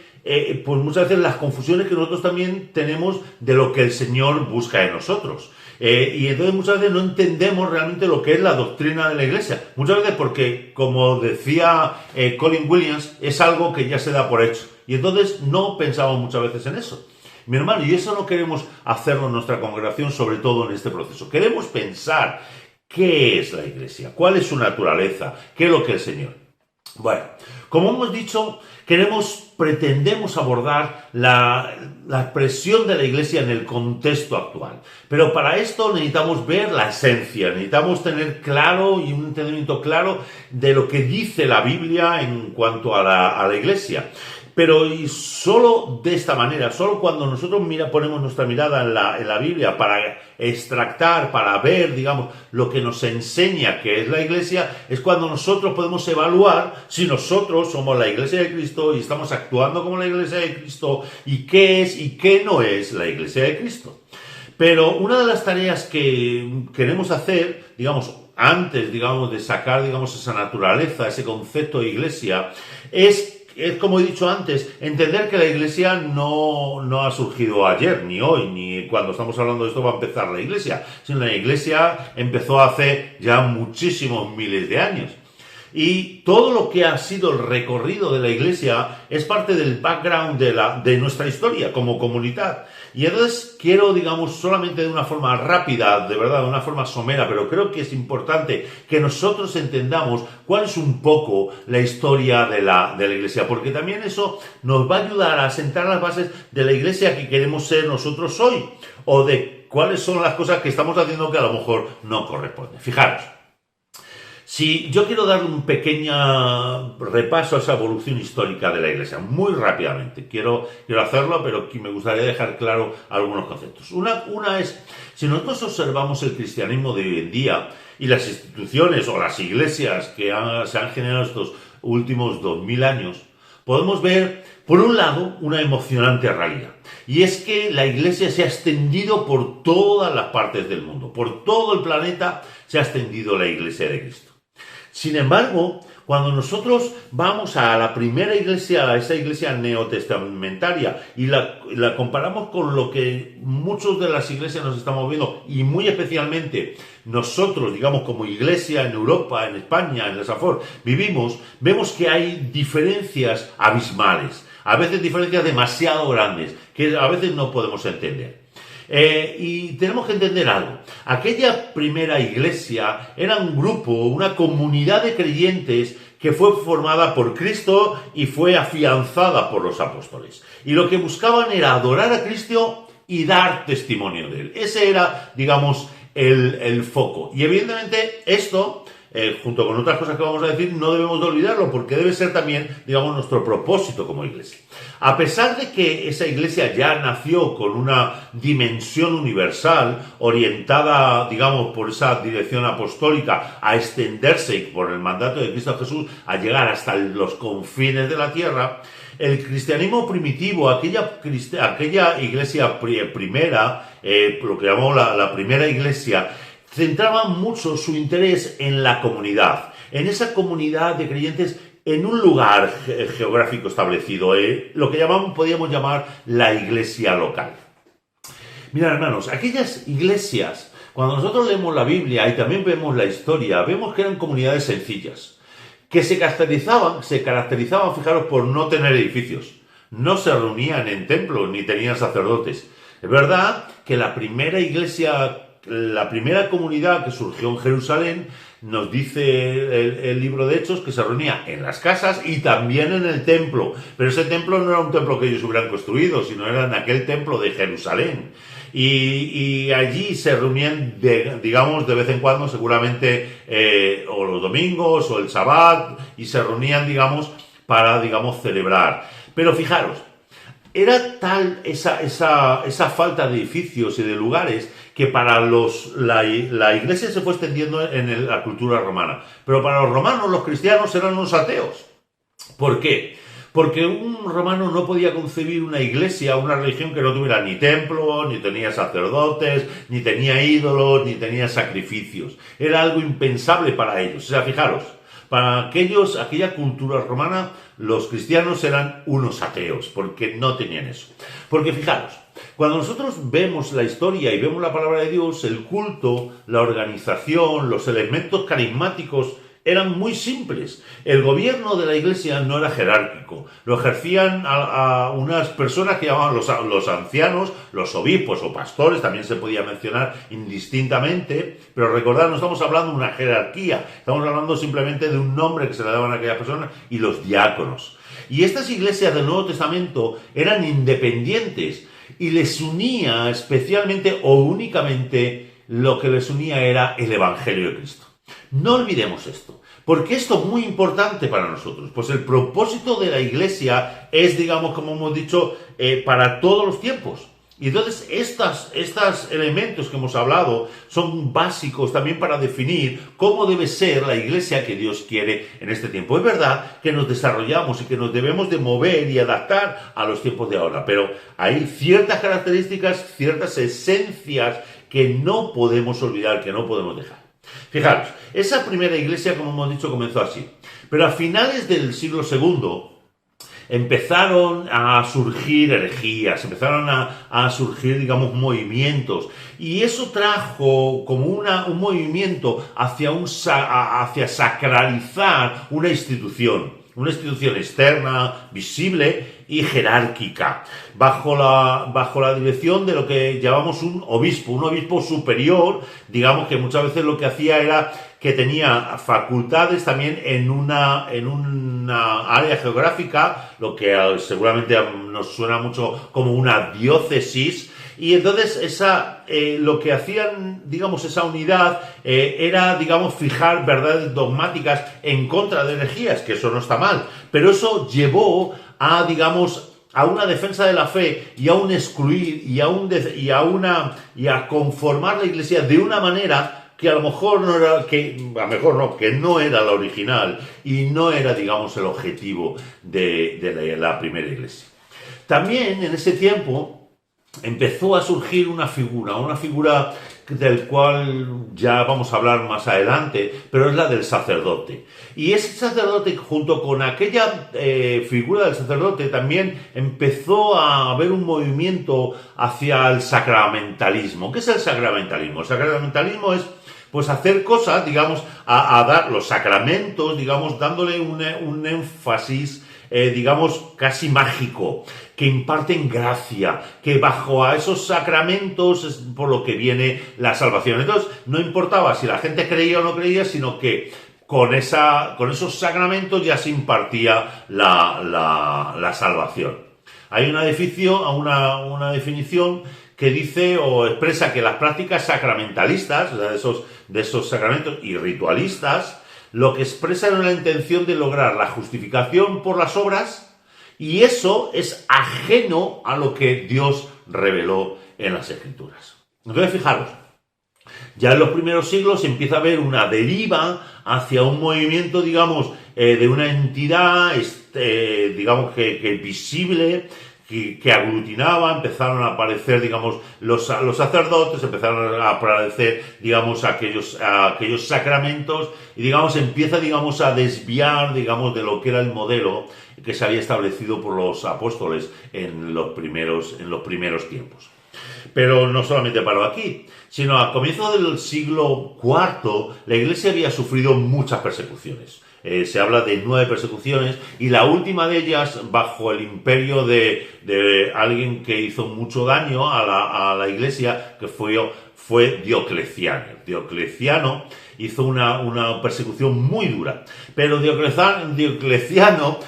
pues muchas veces las confusiones que nosotros también tenemos de lo que el Señor busca en nosotros. Y entonces muchas veces no entendemos realmente lo que es la doctrina de la iglesia. Muchas veces porque, como decía Colin Williams, es algo que ya se da por hecho. Y entonces no pensamos muchas veces en eso. Mi hermano, y eso no queremos hacerlo en nuestra congregación, sobre todo en este proceso. Queremos pensar qué es la iglesia, cuál es su naturaleza, qué es lo que es el Señor. Bueno, como hemos dicho, pretendemos abordar la expresión de la iglesia en el contexto actual. Pero para esto necesitamos ver la esencia, necesitamos tener claro y un entendimiento claro de lo que dice la Biblia en cuanto a la iglesia. Pero y solo de esta manera, solo cuando nosotros ponemos nuestra mirada en la Biblia para extractar, para ver, digamos, lo que nos enseña que es la iglesia, es cuando nosotros podemos evaluar si nosotros somos la iglesia de Cristo y estamos actuando como la iglesia de Cristo, y qué es y qué no es la iglesia de Cristo. Pero una de las tareas que queremos hacer, digamos, antes, digamos, de sacar, digamos, esa naturaleza, ese concepto de iglesia, es, como he dicho antes, entender que la iglesia no ha surgido ayer, ni hoy, ni cuando estamos hablando de esto va a empezar la iglesia, sino la iglesia empezó hace ya muchísimos miles de años. Y todo lo que ha sido el recorrido de la iglesia es parte del background de nuestra historia como comunidad. Y entonces quiero, digamos, solamente de una forma rápida, de verdad, de una forma somera, pero creo que es importante que nosotros entendamos cuál es un poco la historia de la iglesia, porque también eso nos va a ayudar a sentar las bases de la iglesia que queremos ser nosotros hoy, o de cuáles son las cosas que estamos haciendo que a lo mejor no corresponden. Fijaros. Si yo quiero dar un pequeño repaso a esa evolución histórica de la iglesia, muy rápidamente, quiero hacerlo, pero me gustaría dejar claro algunos conceptos. Una es, si nosotros observamos el cristianismo de hoy en día y las instituciones o las iglesias que se han generado estos últimos 2000 años, podemos ver, por un lado, una emocionante realidad. Y es que la iglesia se ha extendido por todas las partes del mundo, por todo el planeta se ha extendido la iglesia de Cristo. Sin embargo, cuando nosotros vamos a la primera iglesia, a esa iglesia neotestamentaria, y la comparamos con lo que muchas de las iglesias nos estamos viendo, y muy especialmente nosotros, digamos, como iglesia en Europa, en España, en La Safor, vemos que hay diferencias abismales, a veces diferencias demasiado grandes, que a veces no podemos entender. Y tenemos que entender algo. Aquella primera iglesia era un grupo, una comunidad de creyentes que fue formada por Cristo y fue afianzada por los apóstoles. Y lo que buscaban era adorar a Cristo y dar testimonio de Él. Ese era, digamos, el foco. Y evidentemente esto, junto con otras cosas que vamos a decir, no debemos de olvidarlo, porque debe ser también, digamos, nuestro propósito como iglesia. A pesar de que esa iglesia ya nació con una dimensión universal, orientada, digamos, por esa dirección apostólica a extenderse y por el mandato de Cristo Jesús a llegar hasta los confines de la tierra, el cristianismo primitivo, aquella iglesia primera, lo que llamamos la primera iglesia, centraba mucho su interés en la comunidad, en esa comunidad de creyentes en un lugar geográfico establecido, lo que podríamos llamar la iglesia local. Mira, hermanos, aquellas iglesias, cuando nosotros leemos la Biblia y también vemos la historia, vemos que eran comunidades sencillas, que se caracterizaban, fijaros, por no tener edificios. No se reunían en templos ni tenían sacerdotes. Es verdad que la primera iglesia, la primera comunidad que surgió en Jerusalén, nos dice el libro de Hechos que se reunía en las casas y también en el templo. Pero ese templo no era un templo que ellos hubieran construido, sino era en aquel templo de Jerusalén. Y allí se reunían, digamos, de vez en cuando, seguramente, o los domingos o el Sabbat, y se reunían, digamos, para, digamos, celebrar. Pero fijaros, era tal esa falta de edificios y de lugares que para la iglesia se fue extendiendo en la cultura romana. Pero para los romanos, los cristianos eran unos ateos. ¿Por qué? Porque un romano no podía concebir una iglesia, una religión que no tuviera ni templo, ni tenía sacerdotes, ni tenía ídolos, ni tenía sacrificios. Era algo impensable para ellos. O sea, fijaros, para aquella cultura romana, los cristianos eran unos ateos, porque no tenían eso. Porque fijaros, cuando nosotros vemos la historia y vemos la palabra de Dios, el culto, la organización, los elementos carismáticos eran muy simples. El gobierno de la iglesia no era jerárquico. Lo ejercían a unas personas que llamaban los ancianos, los obispos o pastores, también se podía mencionar indistintamente, pero recordad, no estamos hablando de una jerarquía, estamos hablando simplemente de un nombre que se le daban a aquellas personas, y los diáconos. Y estas iglesias del Nuevo Testamento eran independientes y les unía especialmente o únicamente, lo que les unía era el Evangelio de Cristo. No olvidemos esto, porque esto es muy importante para nosotros, pues el propósito de la iglesia es, digamos, como hemos dicho, para todos los tiempos. Y entonces estos elementos que hemos hablado son básicos también para definir cómo debe ser la iglesia que Dios quiere en este tiempo. Es verdad que nos desarrollamos y que nos debemos de mover y adaptar a los tiempos de ahora, pero hay ciertas características, ciertas esencias que no podemos olvidar, que no podemos dejar. Fijaros, esa primera iglesia, como hemos dicho, comenzó así. Pero a finales del siglo II empezaron a surgir herejías, empezaron a surgir, digamos, movimientos. Y eso trajo como un movimiento hacia sacralizar una institución externa, visible y jerárquica, bajo la dirección de lo que llamamos un obispo superior, digamos, que muchas veces lo que hacía era que tenía facultades también en una área geográfica, lo que seguramente nos suena mucho como una diócesis. Y entonces lo que hacían, digamos, esa unidad era, digamos, fijar verdades dogmáticas en contra de herejías, que eso no está mal, pero eso llevó a, digamos, a una defensa de la fe y a un excluir y a conformar la iglesia de una manera que a lo mejor que no era la original y no era, digamos, el objetivo de la primera iglesia. También en ese tiempo empezó a surgir una figura del cual ya vamos a hablar más adelante, pero es la del sacerdote. Y ese sacerdote, junto con aquella figura del sacerdote, también empezó a haber un movimiento hacia el sacramentalismo. ¿Qué es el sacramentalismo? El sacramentalismo es, pues, hacer cosas, digamos, a dar los sacramentos, digamos, dándole un énfasis, digamos, casi mágico, que imparten gracia, que bajo a esos sacramentos es por lo que viene la salvación. Entonces, no importaba si la gente creía o no creía, sino que con esos sacramentos ya se impartía la salvación. Hay una definición que dice o expresa que las prácticas sacramentalistas, o sea, de esos sacramentos y ritualistas, lo que expresan es la intención de lograr la justificación por las obras, y eso es ajeno a lo que Dios reveló en las Escrituras. Entonces, fijaros, ya en los primeros siglos empieza a haber una deriva hacia un movimiento, digamos, de una entidad, digamos, que visible, que aglutinaba, empezaron a aparecer, digamos, los sacerdotes, empezaron a aparecer, digamos, aquellos sacramentos, y, digamos, empieza, digamos, a desviar, digamos, de lo que era el modelo que se había establecido por los apóstoles en los primeros tiempos. Pero no solamente paró aquí, sino a comienzos del siglo IV, la Iglesia había sufrido muchas persecuciones. Se habla de 9 persecuciones, y la última de ellas bajo el imperio de alguien que hizo mucho daño a la Iglesia, que fue Diocleciano. Diocleciano hizo una persecución muy dura, pero Diocleciano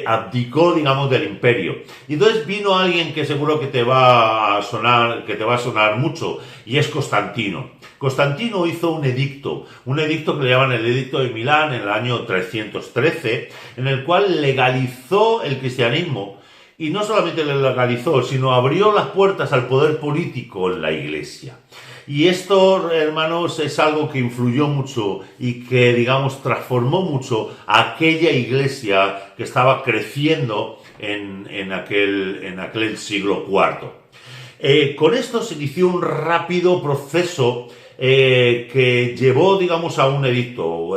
abdicó, digamos, del imperio. Y entonces vino alguien que seguro que te va a sonar mucho, y es Constantino. Constantino hizo un edicto que le llaman el Edicto de Milán en el año 313, en el cual legalizó el cristianismo, y no solamente lo legalizó, sino abrió las puertas al poder político en la Iglesia. Y esto, hermanos, es algo que influyó mucho y que, digamos, transformó mucho a aquella Iglesia que estaba creciendo en aquel siglo IV. Con esto se inició un rápido proceso que llevó, digamos, a un edicto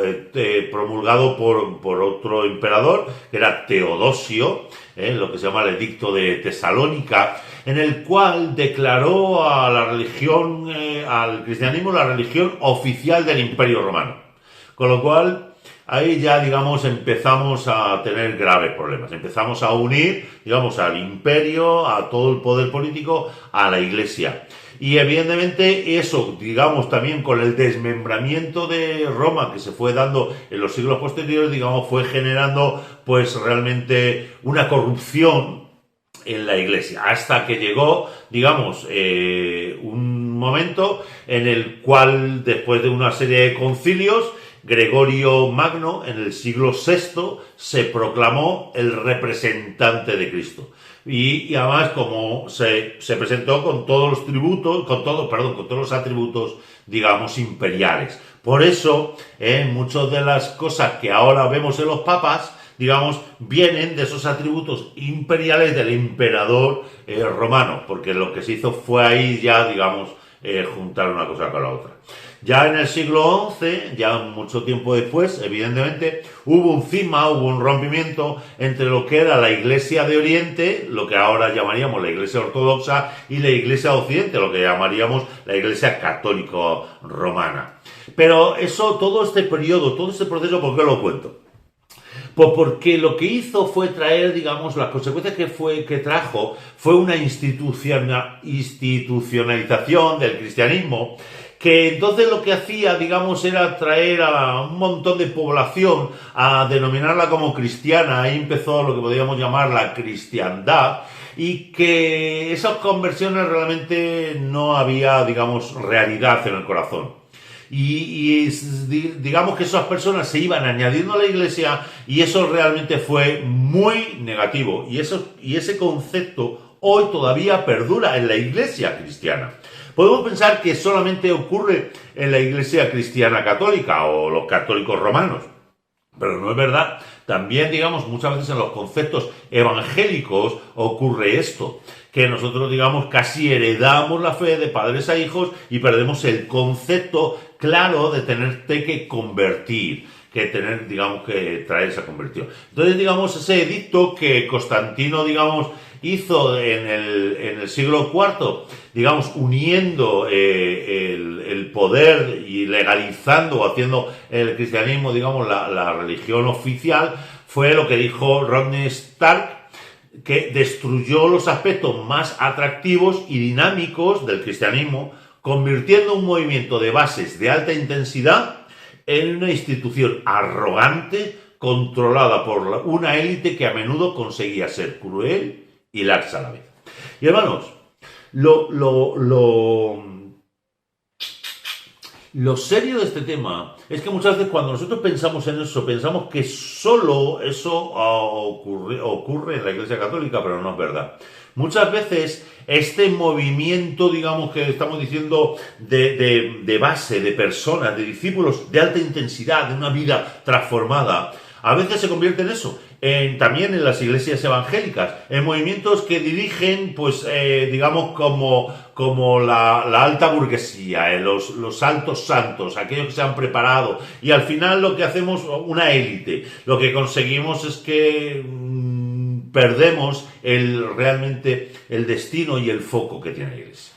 promulgado por otro emperador, que era Teodosio, lo que se llama el Edicto de Tesalónica, en el cual declaró a la religión, al cristianismo, la religión oficial del Imperio Romano. Con lo cual, ahí ya, digamos, empezamos a tener graves problemas. Empezamos a unir, digamos, al imperio, a todo el poder político, a la Iglesia. Y evidentemente eso, digamos, también con el desmembramiento de Roma que se fue dando en los siglos posteriores, digamos, fue generando pues realmente una corrupción en la Iglesia, hasta que llegó, digamos, un momento en el cual, después de una serie de concilios, Gregorio Magno, en el siglo VI, se proclamó el representante de Cristo. Y además, como se presentó con todos los tributos, con todos los atributos, digamos, imperiales. Por eso, muchas de las cosas que ahora vemos en los papas, digamos, vienen de esos atributos imperiales del emperador romano, porque lo que se hizo fue ahí ya, digamos, juntar una cosa con la otra. Ya en el siglo XI, ya mucho tiempo después, evidentemente, hubo un rompimiento entre lo que era la Iglesia de Oriente, lo que ahora llamaríamos la Iglesia Ortodoxa, y la Iglesia de Occidente, lo que llamaríamos la Iglesia Católico Romana. Pero todo este periodo, todo este proceso, ¿por qué lo cuento? Pues porque lo que hizo fue traer, digamos, las consecuencias que trajo fue una institucionalización del cristianismo, que entonces lo que hacía, digamos, era traer a un montón de población a denominarla como cristiana. Ahí empezó lo que podríamos llamar la cristiandad, y que esas conversiones realmente no había, digamos, realidad en el corazón. Y digamos que esas personas se iban añadiendo a la Iglesia, y eso realmente fue muy negativo. Y ese concepto hoy todavía perdura en la Iglesia cristiana. Podemos pensar que solamente ocurre en la Iglesia cristiana católica o los católicos romanos, pero no es verdad. También, digamos, muchas veces en los conceptos evangélicos ocurre esto, que nosotros, digamos, casi heredamos la fe de padres a hijos y perdemos el concepto claro de tenerte que convertir, que tener, digamos, que traer esa conversión. Entonces, digamos, ese edicto que Constantino, digamos, hizo en el siglo IV, digamos, uniendo el poder y legalizando o haciendo el cristianismo, digamos, la religión oficial, fue lo que dijo Rodney Stark, que destruyó los aspectos más atractivos y dinámicos del cristianismo, convirtiendo un movimiento de bases de alta intensidad en una institución arrogante, controlada por una élite que a menudo conseguía ser cruel y laxa a la vez. Y hermanos, lo serio de este tema es que muchas veces cuando nosotros pensamos en eso, pensamos que solo eso ocurre en la Iglesia Católica, pero no es verdad. Muchas veces este movimiento, digamos, que estamos diciendo de base, de personas, de discípulos de alta intensidad, de una vida transformada, a veces se convierte en eso. También en las iglesias evangélicas, en movimientos que dirigen, pues, digamos, como la alta burguesía, los altos santos, aquellos que se han preparado, y al final lo que hacemos, una élite, lo que conseguimos es que perdemos realmente el destino y el foco que tiene la iglesia.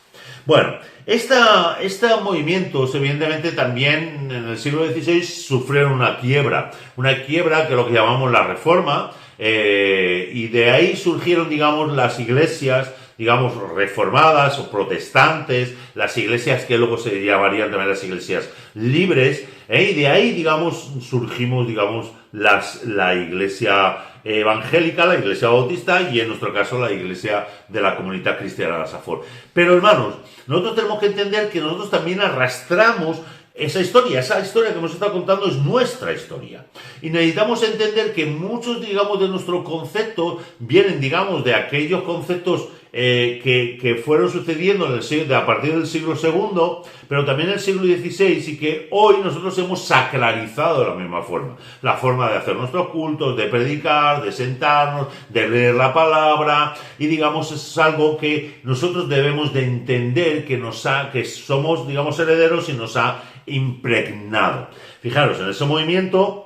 Bueno, estos movimientos evidentemente también en el siglo XVI sufrieron una quiebra que es lo que llamamos la Reforma, y de ahí surgieron, digamos, las iglesias, digamos, reformadas o protestantes, las iglesias que luego se llamarían también las iglesias libres, y de ahí, digamos, surgimos, digamos, la iglesia evangélica, la iglesia bautista y en nuestro caso la iglesia de la Comunidad Cristiana de la Safor. Pero hermanos, nosotros tenemos que entender que nosotros también arrastramos esa historia que nos está contando es nuestra historia. Y necesitamos entender que muchos, digamos, de nuestro concepto vienen, digamos, de aquellos conceptos que fueron sucediendo a partir del siglo II, pero también en el siglo XVI, y que hoy nosotros hemos sacralizado de la misma forma. La forma de hacer nuestros cultos, de predicar, de sentarnos, de leer la palabra, y digamos, es algo que nosotros debemos de entender que somos, digamos, herederos y nos ha impregnado. Fijaros, en ese movimiento,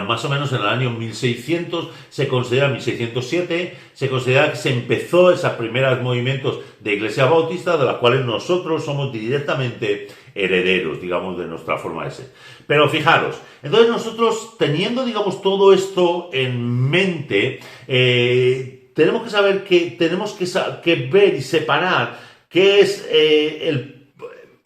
más o menos en el año 1600, 1607, se considera que se empezó esos primeros movimientos de iglesia bautista, de las cuales nosotros somos directamente herederos, digamos, de nuestra forma de ser. Pero fijaros, entonces nosotros, teniendo, digamos, todo esto en mente, tenemos que saber que tenemos que ver y separar qué es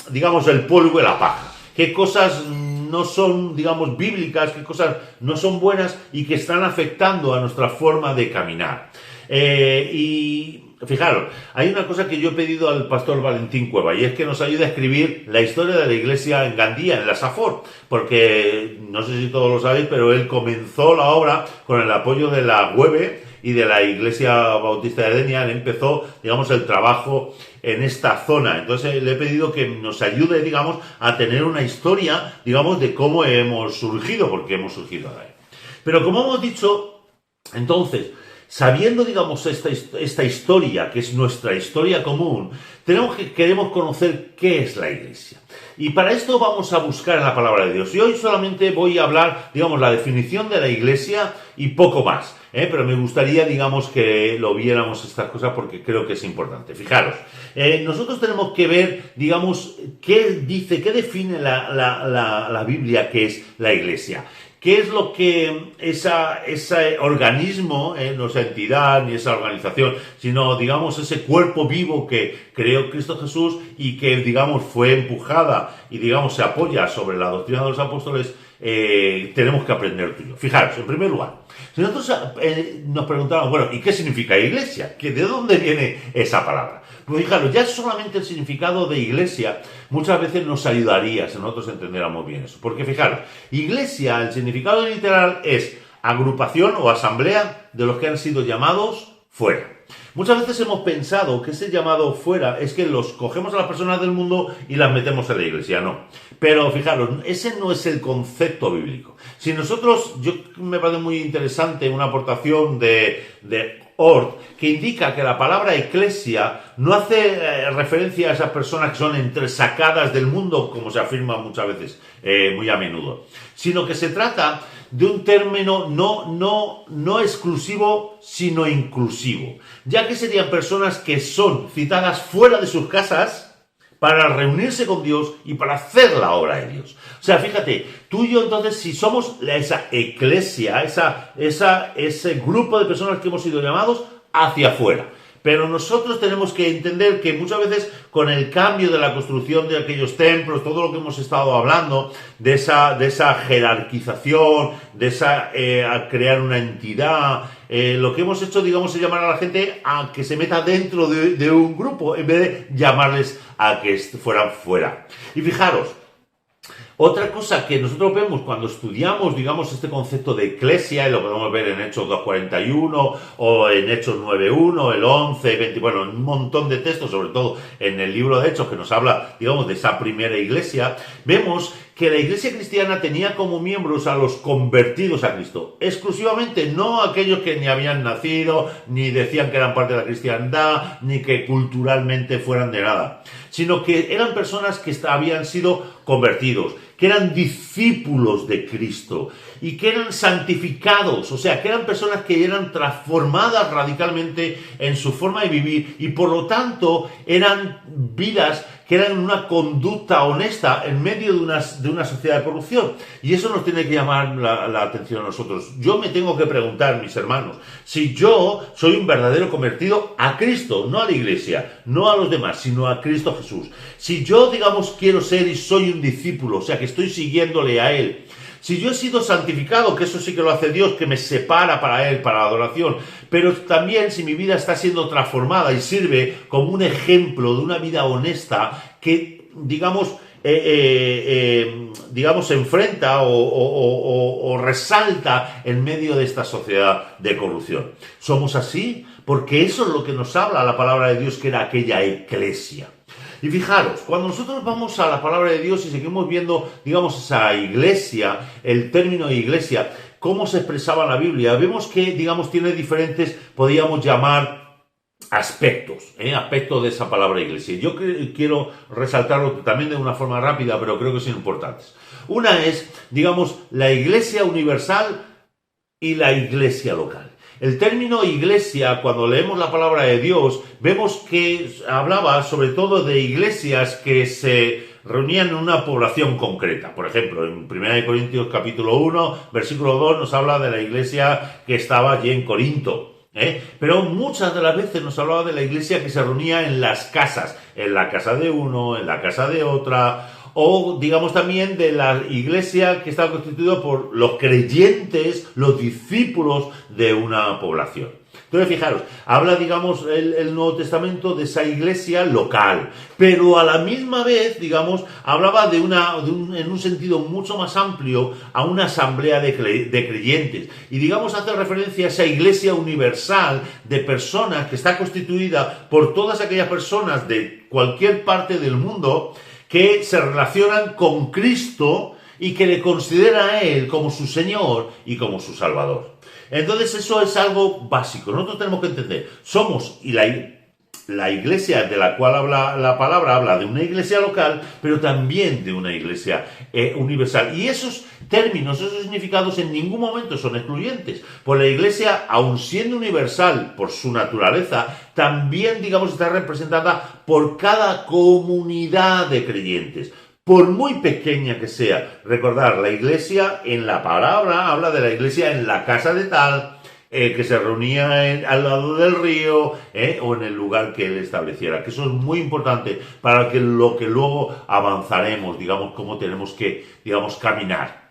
digamos, el polvo y la paja, qué cosas no son, digamos, bíblicas, qué cosas no son buenas y que están afectando a nuestra forma de caminar. Y fijaros, hay una cosa que yo he pedido al pastor Valentín Cueva, y es que nos ayude a escribir la historia de la iglesia en Gandía, en la Safor, porque no sé si todos lo sabéis, pero él comenzó la obra con el apoyo de la UEBE y de la Iglesia Bautista de Denia. Él empezó, digamos, el trabajo en esta zona. Entonces le he pedido que nos ayude, digamos, a tener una historia, digamos, de cómo hemos surgido, porque hemos surgido de ahí. Pero como hemos dicho, entonces, sabiendo, digamos, esta historia, que es nuestra historia común, queremos conocer qué es la iglesia. Y para esto vamos a buscar en la palabra de Dios. Y hoy solamente voy a hablar, digamos, la definición de la iglesia y poco más. Pero me gustaría, digamos, que lo viéramos estas cosas porque creo que es importante. Fijaros, nosotros tenemos que ver, digamos, qué define la Biblia que es la iglesia. ¿Qué es lo que ese organismo, no esa entidad ni esa organización, sino, digamos, ese cuerpo vivo que creó Cristo Jesús y que, digamos, fue empujada y, digamos, se apoya sobre la doctrina de los apóstoles, tenemos que aprender tú y yo? Fijaros, en primer lugar, si nosotros nos preguntamos, bueno, ¿y qué significa iglesia? ¿De dónde viene esa palabra? Pues fijaros, ya solamente el significado de iglesia muchas veces nos ayudaría si nosotros entendiéramos bien eso. Porque fijaros, iglesia, el significado literal es agrupación o asamblea de los que han sido llamados fuera. Muchas veces hemos pensado que ese llamado fuera es que los cogemos a las personas del mundo y las metemos en la iglesia. No. Pero fijaros, ese no es el concepto bíblico. Si nosotros, me parece muy interesante una aportación de Ort, que indica que la palabra eclesia no hace referencia a esas personas que son entresacadas del mundo, como se afirma muchas veces, muy a menudo, sino que se trata de un término no exclusivo, sino inclusivo, ya que serían personas que son citadas fuera de sus casas para reunirse con Dios y para hacer la obra de Dios. O sea, fíjate, tú y yo entonces, si somos esa eclesia, ese grupo de personas que hemos sido llamados hacia afuera. Pero nosotros tenemos que entender que muchas veces con el cambio de la construcción de aquellos templos, todo lo que hemos estado hablando, de esa jerarquización, de esa crear una entidad, lo que hemos hecho, digamos, es llamar a la gente a que se meta dentro de un grupo, en vez de llamarles a que fueran fuera. Y fijaros, otra cosa que nosotros vemos cuando estudiamos, digamos, este concepto de eclesia, y lo podemos ver en Hechos 2:41 o en Hechos 9:1, el 11, 20, bueno, un montón de textos, sobre todo en el libro de Hechos, que nos habla, digamos, de esa primera iglesia, vemos que la iglesia cristiana tenía como miembros a los convertidos a Cristo, exclusivamente, no aquellos que ni habían nacido, ni decían que eran parte de la cristiandad, ni que culturalmente fueran de nada, sino que eran personas que habían sido convertidos, que eran discípulos de Cristo y que eran santificados, o sea, que eran personas que eran transformadas radicalmente en su forma de vivir y por lo tanto eran vidas que eran una conducta honesta en medio de una sociedad de corrupción. Y eso nos tiene que llamar la atención a nosotros. Yo me tengo que preguntar, mis hermanos, si yo soy un verdadero convertido a Cristo, no a la iglesia, no a los demás, sino a Cristo Jesús. Si yo, digamos, quiero ser y soy un discípulo, o sea, que estoy siguiéndole a Él. Si yo he sido santificado, que eso sí que lo hace Dios, que me separa para Él, para la adoración, pero también si mi vida está siendo transformada y sirve como un ejemplo de una vida honesta que, digamos, se enfrenta o resalta en medio de esta sociedad de corrupción. ¿Somos así? Porque eso es lo que nos habla la palabra de Dios, que era aquella eclesia. Y fijaros, cuando nosotros vamos a la palabra de Dios y seguimos viendo, digamos, esa iglesia, el término iglesia, cómo se expresaba en la Biblia, vemos que, digamos, tiene diferentes, podríamos llamar, aspectos de esa palabra iglesia. Yo quiero resaltarlo también de una forma rápida, pero creo que son importantes. Una es, digamos, la iglesia universal y la iglesia local. El término iglesia, cuando leemos la palabra de Dios, vemos que hablaba sobre todo de iglesias que se reunían en una población concreta. Por ejemplo, en 1 Corintios capítulo 1, versículo 2, nos habla de la iglesia que estaba allí en Corinto. Pero muchas de las veces nos hablaba de la iglesia que se reunía en las casas, en la casa de uno, en la casa de otra, o digamos también de la iglesia que estaba constituida por los creyentes, los discípulos de una población. Entonces, fijaros, habla, digamos, el Nuevo Testamento de esa iglesia local, pero a la misma vez, digamos, hablaba en un sentido mucho más amplio a una asamblea de creyentes. Y, digamos, hace referencia a esa iglesia universal de personas que está constituida por todas aquellas personas de cualquier parte del mundo que se relacionan con Cristo y que le consideran a Él como su Señor y como su Salvador. Entonces eso es algo básico. Nosotros tenemos que entender, somos, y la iglesia de la cual habla la palabra, habla de una iglesia local, pero también de una iglesia universal. Y esos términos, esos significados en ningún momento son excluyentes. Pues la iglesia, aun siendo universal por su naturaleza, también, digamos, está representada por cada comunidad de creyentes, por muy pequeña que sea. Recordar, la iglesia en la palabra habla de la iglesia en la casa de tal, que se reunía al lado del río, o en el lugar que él estableciera, que eso es muy importante para lo que luego avanzaremos, digamos, cómo tenemos que, digamos, caminar.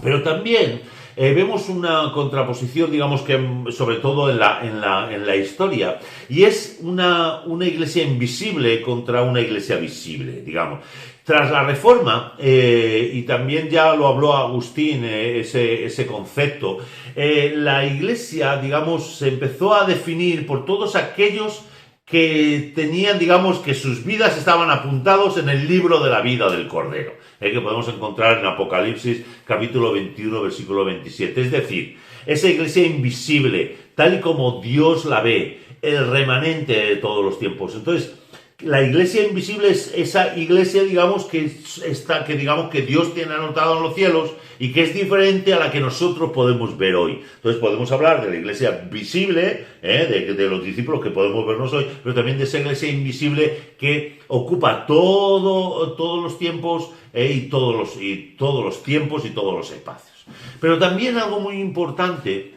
Pero también vemos una contraposición, digamos, que sobre todo en la historia, y es una iglesia invisible contra una iglesia visible, digamos. Tras la Reforma, y también ya lo habló Agustín, ese concepto, la iglesia, digamos, se empezó a definir por todos aquellos que tenían, digamos, que sus vidas estaban apuntados en el libro de la vida del Cordero, que podemos encontrar en Apocalipsis capítulo 21, versículo 27. Es decir, esa iglesia invisible, tal y como Dios la ve, el remanente de todos los tiempos. Entonces, la iglesia invisible es esa iglesia, digamos, que Dios tiene anotada en los cielos y que es diferente a la que nosotros podemos ver hoy. Entonces podemos hablar de la iglesia visible, de los discípulos que podemos vernos hoy, pero también de esa iglesia invisible que ocupa todos los tiempos, y todos los tiempos y todos los espacios. Pero también algo muy importante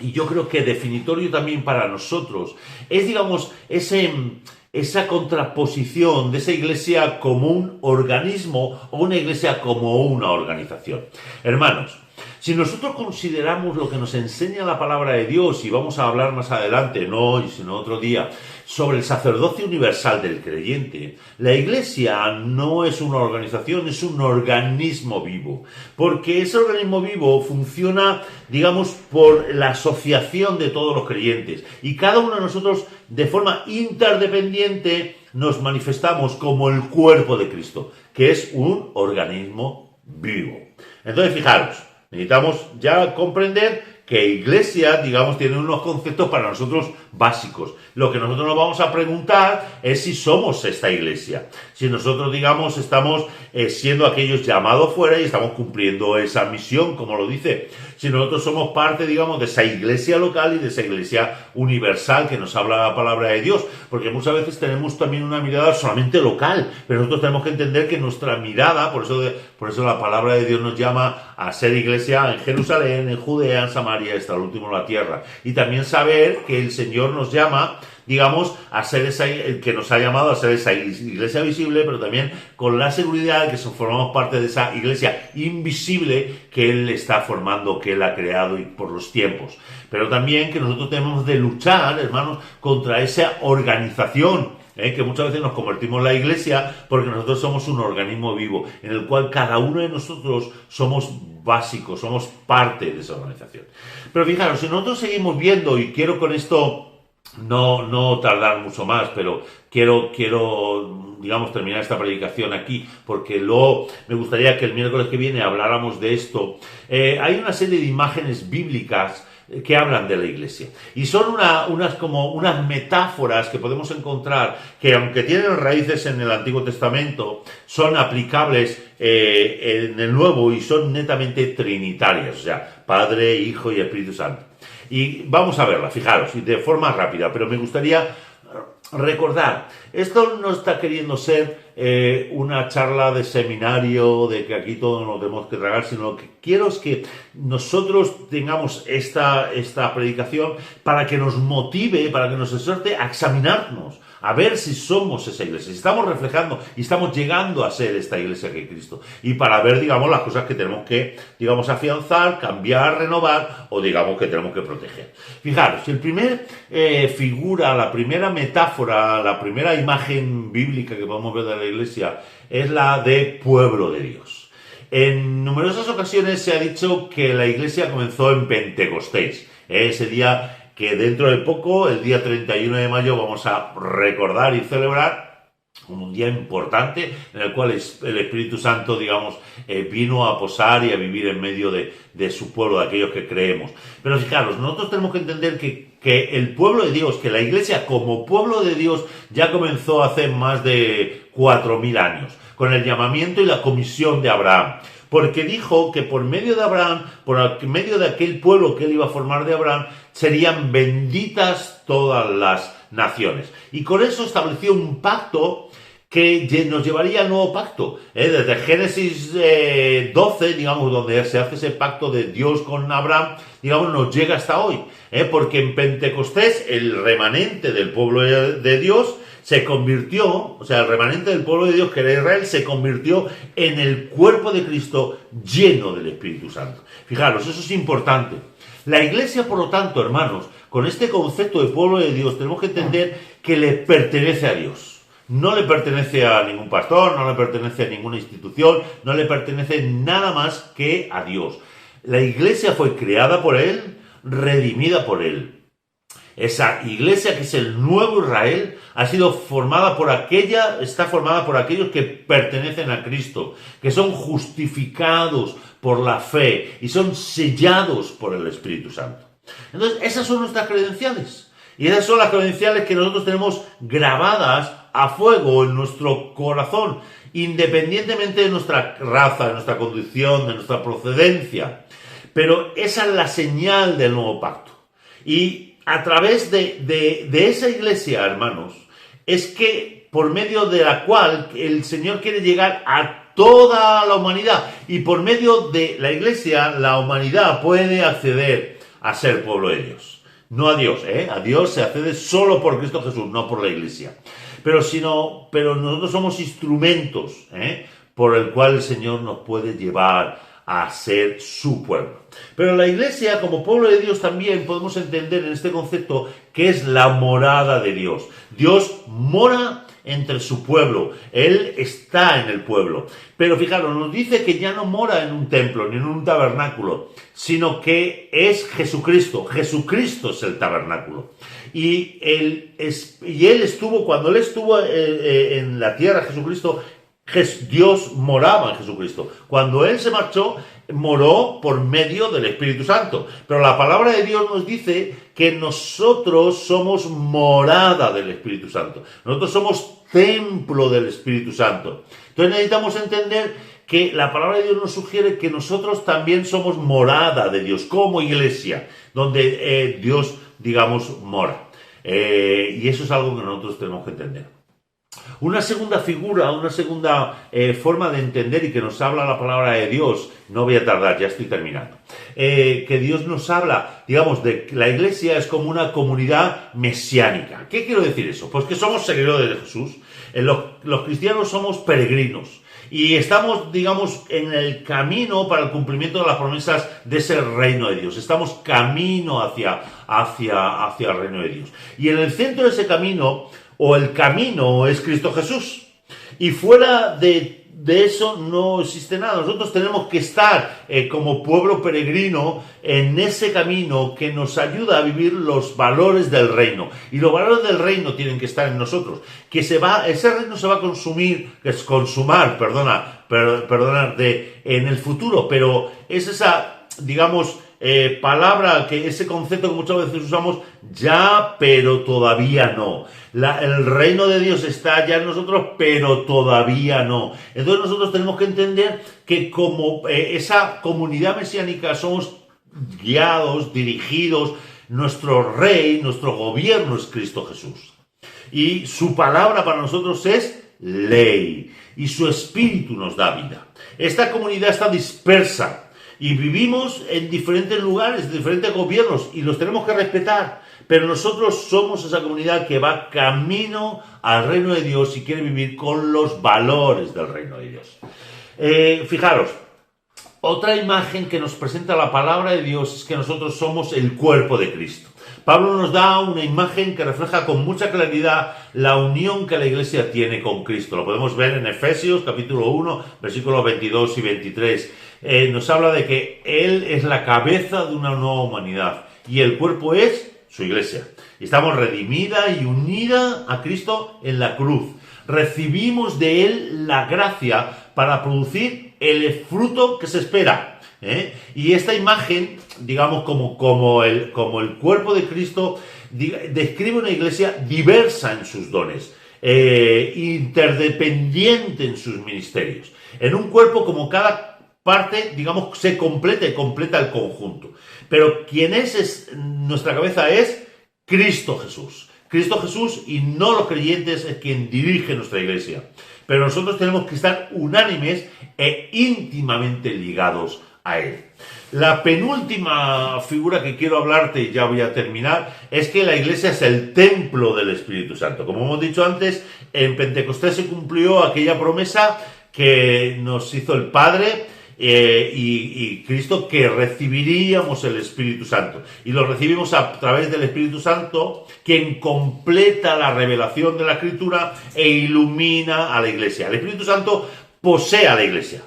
y yo creo que definitorio también para nosotros, es, digamos, esa contraposición de esa iglesia como un organismo o una iglesia como una organización. Hermanos, si nosotros consideramos lo que nos enseña la palabra de Dios, y vamos a hablar más adelante, no hoy, sino otro día, sobre el sacerdocio universal del creyente, la iglesia no es una organización, es un organismo vivo, porque ese organismo vivo funciona, digamos, por la asociación de todos los creyentes, y cada uno de nosotros, de forma interdependiente, nos manifestamos como el cuerpo de Cristo, que es un organismo vivo. Entonces, fijaros, necesitamos ya comprender que iglesia, digamos, tiene unos conceptos para nosotros básicos. Lo que nosotros nos vamos a preguntar es si somos esta iglesia. Si nosotros, digamos, estamos siendo aquellos llamados fuera y estamos cumpliendo esa misión, como lo dice. Si nosotros somos parte, digamos, de esa iglesia local y de esa iglesia universal que nos habla la palabra de Dios. Porque muchas veces tenemos también una mirada solamente local, pero nosotros tenemos que entender que nuestra mirada, por eso la palabra de Dios nos llama a ser iglesia en Jerusalén, en Judea, en Samaria, hasta el último la tierra. Y también saber que el Señor nos llama, digamos, a ser el que nos ha llamado a ser esa iglesia visible, pero también con la seguridad de que formamos parte de esa iglesia invisible que Él está formando, que Él ha creado y por los tiempos. Pero también que nosotros tenemos de luchar, hermanos, contra esa organización, que muchas veces nos convertimos en la iglesia porque nosotros somos un organismo vivo, en el cual cada uno de nosotros somos básicos, somos parte de esa organización. Pero fijaros, si nosotros seguimos viendo, y quiero con esto no tardar mucho más, pero quiero digamos, terminar esta predicación aquí, porque luego me gustaría que el miércoles que viene habláramos de esto. Hay una serie de imágenes bíblicas que hablan de la iglesia, y son unas metáforas que podemos encontrar que, aunque tienen raíces en el Antiguo Testamento, son aplicables en el Nuevo y son netamente trinitarias, o sea, Padre, Hijo y Espíritu Santo. Y vamos a verla, fijaros, y de forma rápida, pero me gustaría recordar, esto no está queriendo ser una charla de seminario, de que aquí todos nos tenemos que tragar, sino lo que quiero es que nosotros tengamos esta predicación para que nos motive, para que nos exhorte a examinarnos, a ver si somos esa iglesia, si estamos reflejando y estamos llegando a ser esta iglesia que Cristo, y para ver, digamos, las cosas que tenemos que, digamos, afianzar, cambiar, renovar, o digamos que tenemos que proteger. Fijaros, si el primer figura, la primera metáfora, la primera imagen bíblica que podemos ver de la iglesia es la de pueblo de Dios. En numerosas ocasiones se ha dicho que la iglesia comenzó en Pentecostés, ese día que dentro de poco, el día 31 de mayo, vamos a recordar y celebrar un día importante en el cual el Espíritu Santo, digamos, vino a posar y a vivir en medio de su pueblo, de aquellos que creemos. Pero fijaros, nosotros tenemos que entender que el pueblo de Dios, que la iglesia como pueblo de Dios ya comenzó hace más de 4.000 años, con el llamamiento y la comisión de Abraham. Porque dijo que por medio de Abraham, por medio de aquel pueblo que él iba a formar de Abraham, serían benditas todas las naciones. Y con eso estableció un pacto que nos llevaría al nuevo pacto. Desde Génesis 12, digamos, donde se hace ese pacto de Dios con Abraham, digamos, nos llega hasta hoy. Porque en Pentecostés el remanente del pueblo de Dios se convirtió, o sea, el remanente del pueblo de Dios, que era Israel, se convirtió en el cuerpo de Cristo lleno del Espíritu Santo. Fijaros, eso es importante. La iglesia, por lo tanto, hermanos, con este concepto de pueblo de Dios, tenemos que entender que le pertenece a Dios. No le pertenece a ningún pastor, no le pertenece a ninguna institución, no le pertenece nada más que a Dios. La iglesia fue creada por Él, redimida por Él. Esa iglesia, que es el nuevo Israel, está formada por aquellos que pertenecen a Cristo, que son justificados por la fe y son sellados por el Espíritu Santo. Entonces, esas son nuestras credenciales. Y esas son las credenciales que nosotros tenemos grabadas a fuego en nuestro corazón, independientemente de nuestra raza, de nuestra condición, de nuestra procedencia. Pero esa es la señal del nuevo pacto. Y a través de esa iglesia, hermanos, es que por medio de la cual el Señor quiere llegar a toda la humanidad, y por medio de la iglesia la humanidad puede acceder a ser pueblo de Dios. No a Dios, a Dios se accede solo por Cristo Jesús, no por la iglesia. Pero nosotros somos instrumentos, por el cual el Señor nos puede llevar a ser su pueblo. Pero la iglesia, como pueblo de Dios, también podemos entender en este concepto que es la morada de Dios. Dios mora entre su pueblo, Él está en el pueblo. Pero fijaros, nos dice que ya no mora en un templo ni en un tabernáculo, sino que es Jesucristo. Jesucristo es el tabernáculo. Y cuando Él estuvo en la tierra, Jesucristo, Dios moraba en Jesucristo. Cuando Él se marchó, moró por medio del Espíritu Santo. Pero la palabra de Dios nos dice que nosotros somos morada del Espíritu Santo. Nosotros somos templo del Espíritu Santo. Entonces necesitamos entender que la palabra de Dios nos sugiere que nosotros también somos morada de Dios, como iglesia, donde Dios, digamos, mora. Y eso es algo que nosotros tenemos que entender. Una segunda figura, una segunda forma de entender y que nos habla la palabra de Dios, no voy a tardar, ya estoy terminando, que Dios nos habla, digamos, de que la iglesia es como una comunidad mesiánica. ¿Qué quiero decir eso? Pues que somos seguidores de Jesús, los cristianos somos peregrinos y estamos, digamos, en el camino para el cumplimiento de las promesas de ese reino de Dios. Estamos camino hacia el reino de Dios. Y en el centro de ese camino, o el camino, es Cristo Jesús. Y fuera de eso no existe nada. Nosotros tenemos que estar como pueblo peregrino en ese camino que nos ayuda a vivir los valores del reino. Y los valores del reino tienen que estar en nosotros. Ese reino se va a consumar en el futuro. Pero es esa, digamos, palabra, ese concepto que muchas veces usamos, ya, pero todavía no. El reino de Dios está ya en nosotros, pero todavía no. Entonces nosotros tenemos que entender que como esa comunidad mesiánica somos guiados, dirigidos, nuestro rey, nuestro gobierno es Cristo Jesús. Y su palabra para nosotros es ley, y su espíritu nos da vida. Esta comunidad está dispersa y vivimos en diferentes lugares, diferentes gobiernos, y los tenemos que respetar. Pero nosotros somos esa comunidad que va camino al reino de Dios y quiere vivir con los valores del reino de Dios. Fijaros, otra imagen que nos presenta la palabra de Dios es que nosotros somos el cuerpo de Cristo. Pablo nos da una imagen que refleja con mucha claridad la unión que la iglesia tiene con Cristo. Lo podemos ver en Efesios capítulo 1, versículos 22 y 23. Nos habla de que Él es la cabeza de una nueva humanidad y el cuerpo es su iglesia. Y estamos redimida y unida a Cristo en la cruz. Recibimos de Él la gracia para producir el fruto que se espera. Y esta imagen, digamos, como el cuerpo de Cristo, describe una iglesia diversa en sus dones, interdependiente en sus ministerios. En un cuerpo, como cada parte, digamos, se completa el conjunto. Pero quien es nuestra cabeza es Cristo Jesús. Cristo Jesús, y no los creyentes, es quien dirige nuestra iglesia. Pero nosotros tenemos que estar unánimes e íntimamente ligados a Él. La penúltima figura que quiero hablarte, y ya voy a terminar, es que la iglesia es el templo del Espíritu Santo. Como hemos dicho antes, en Pentecostés se cumplió aquella promesa que nos hizo el Padre y Cristo, que recibiríamos el Espíritu Santo, y lo recibimos a través del Espíritu Santo, quien completa la revelación de la Escritura e ilumina a la iglesia. El Espíritu Santo posee a la iglesia,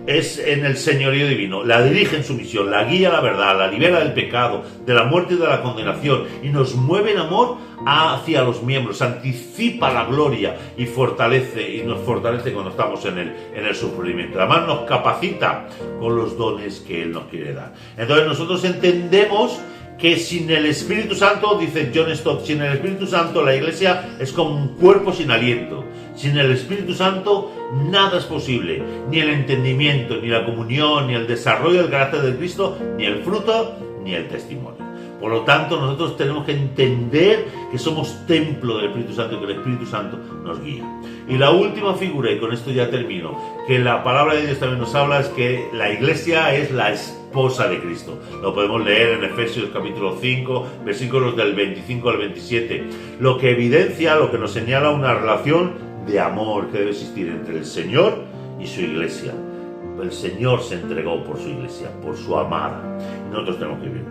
es en el señorío divino, la dirige en su misión, la guía a la verdad, la libera del pecado, de la muerte y de la condenación, y nos mueve en amor hacia los miembros, anticipa la gloria y nos fortalece cuando estamos en el sufrimiento. Además nos capacita con los dones que Él nos quiere dar. Entonces nosotros entendemos que sin el Espíritu Santo, dice John Stott, sin el Espíritu Santo la iglesia es como un cuerpo sin aliento. Sin el Espíritu Santo nada es posible, ni el entendimiento, ni la comunión, ni el desarrollo del carácter de Cristo, ni el fruto, ni el testimonio. Por lo tanto, nosotros tenemos que entender que somos templo del Espíritu Santo y que el Espíritu Santo nos guía. Y la última figura, y con esto ya termino, que la palabra de Dios también nos habla, es que la iglesia es la esposa de Cristo. Lo podemos leer en Efesios capítulo 5, versículos del 25 al 27, lo que evidencia, lo que nos señala una relación de amor que debe existir entre el Señor y su iglesia. El Señor se entregó por su iglesia, por su amada. Nosotros tenemos que vivir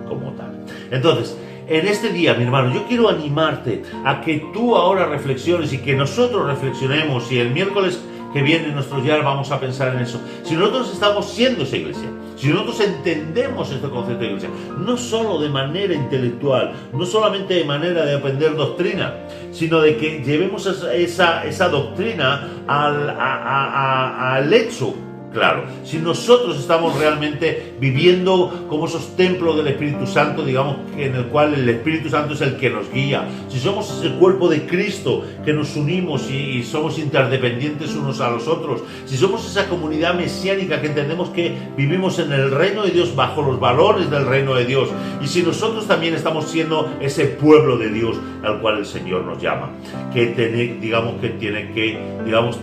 como tal. Entonces, en este día, mi hermano, yo quiero animarte a que tú ahora reflexiones y que nosotros reflexionemos, y el miércoles que viene en nuestro diario vamos a pensar en eso. Si nosotros estamos siendo esa iglesia, si nosotros entendemos este concepto de iglesia, no solo de manera intelectual, no solamente de manera de aprender doctrina, sino de que llevemos esa doctrina al hecho. Claro, si nosotros estamos realmente viviendo como esos templos del Espíritu Santo, digamos, en el cual el Espíritu Santo es el que nos guía, si somos el cuerpo de Cristo que nos unimos y somos interdependientes unos a los otros, si somos esa comunidad mesiánica que entendemos que vivimos en el reino de Dios bajo los valores del reino de Dios, y si nosotros también estamos siendo ese pueblo de Dios al cual el Señor nos llama, que tiene que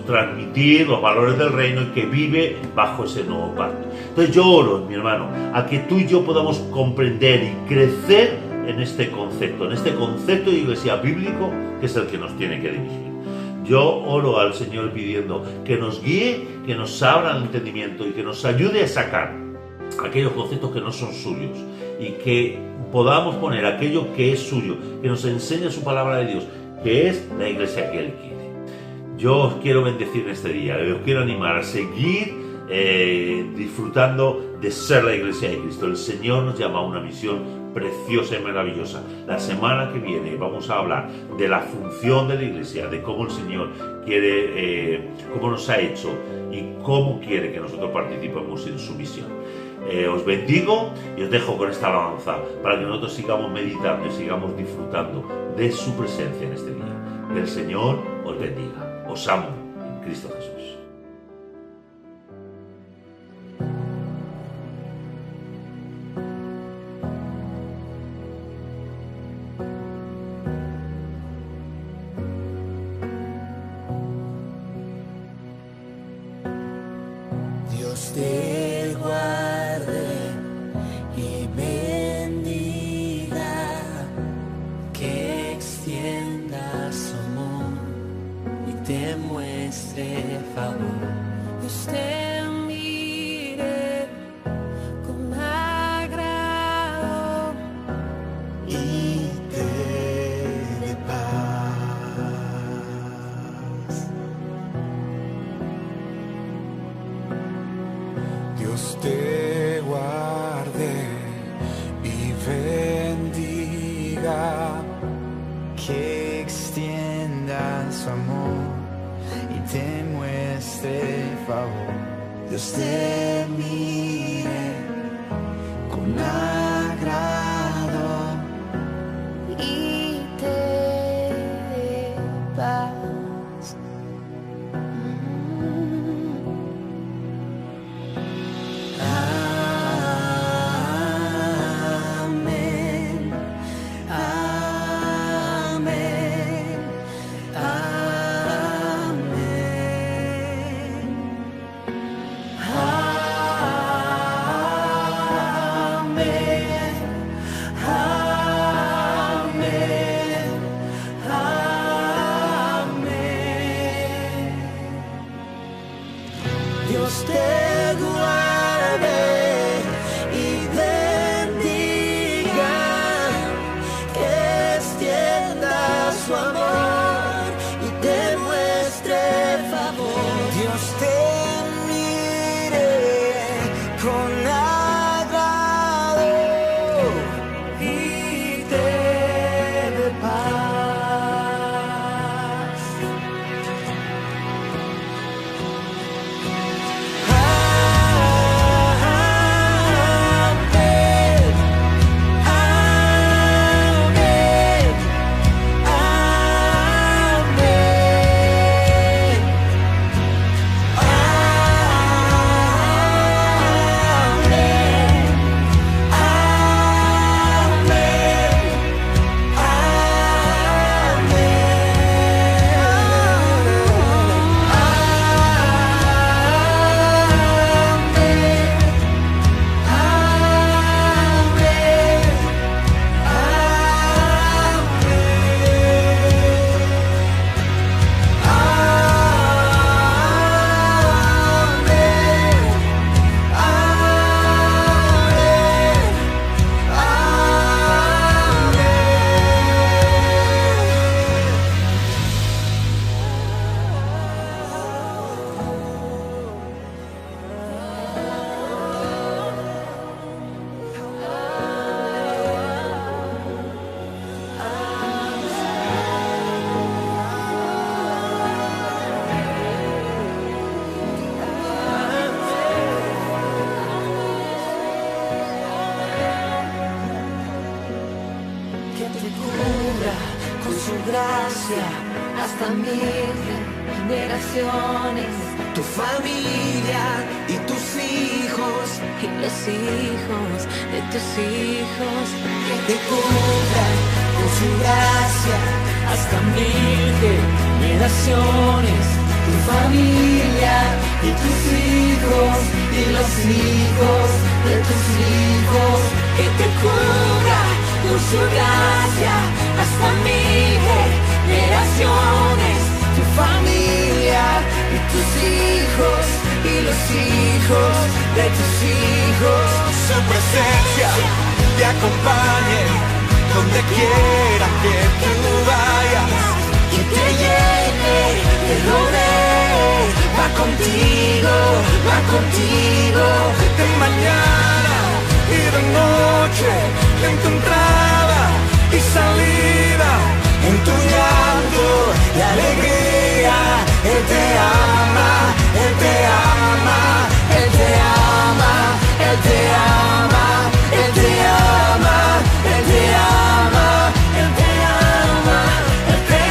transmitir los valores del reino y que vive bajo ese nuevo pacto. Entonces yo oro, mi hermano, a que tú y yo podamos comprender y crecer en este concepto de iglesia bíblico, que es el que nos tiene que dirigir. Yo oro al Señor pidiendo que nos guíe, que nos abra el entendimiento y que nos ayude a sacar aquellos conceptos que no son suyos, y que podamos poner aquello que es suyo, que nos enseñe su palabra de Dios, que es la iglesia que Él quiere. Yo os quiero bendecir en este día, os quiero animar a seguir disfrutando de ser la iglesia de Cristo. El Señor nos llama a una misión preciosa y maravillosa. La semana que viene vamos a hablar de la función de la iglesia, de cómo el Señor quiere, cómo nos ha hecho y cómo quiere que nosotros participemos en su misión. Os bendigo y os dejo con esta alabanza para que nosotros sigamos meditando y sigamos disfrutando de su presencia en este día. Que el Señor os bendiga. Os amo en Cristo Jesús. Dios te guarde y bendiga, que extienda su amor y te muestre favor. Dios te mire con agrado y te dé paz. Dios te guarde y bendiga, que extienda su amor y te muestre favor. Dios te mire con agrado y te dé paz. Dios te guarde y bendiga, que extienda su amor y te muestre favor. Dios te mire con agrado y te dé paz. gracia hasta 1000 generaciones, tu familia y tus hijos y los hijos de tus hijos, que te cubran con su gracia hasta 1000 generaciones, tu familia y tus hijos y los hijos de tus hijos, que te cubra con su gracia hasta 1000 generaciones, tu familia y tus hijos y los hijos de tus hijos. Su presencia te acompañe donde quiera que tú vayas y te llene, te rodee, va contigo de mañana y de noche, en tu entrada y salida, en tu llanto y alegría. Él te ama, Él te ama, Él te ama, Él te ama, Él te ama, Él te ama, Él te ama, Él te ama, Él te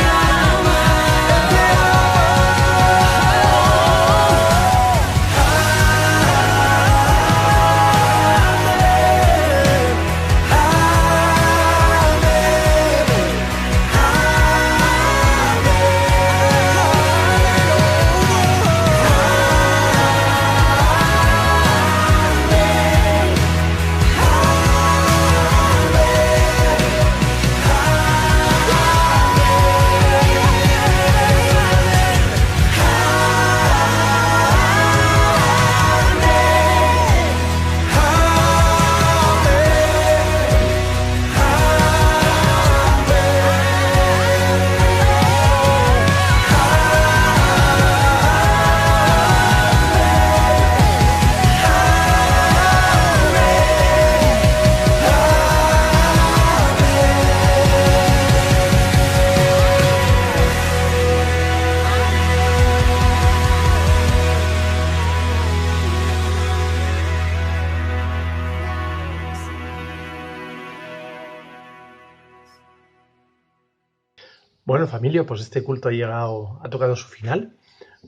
Bueno, familia, pues este culto ha tocado su final,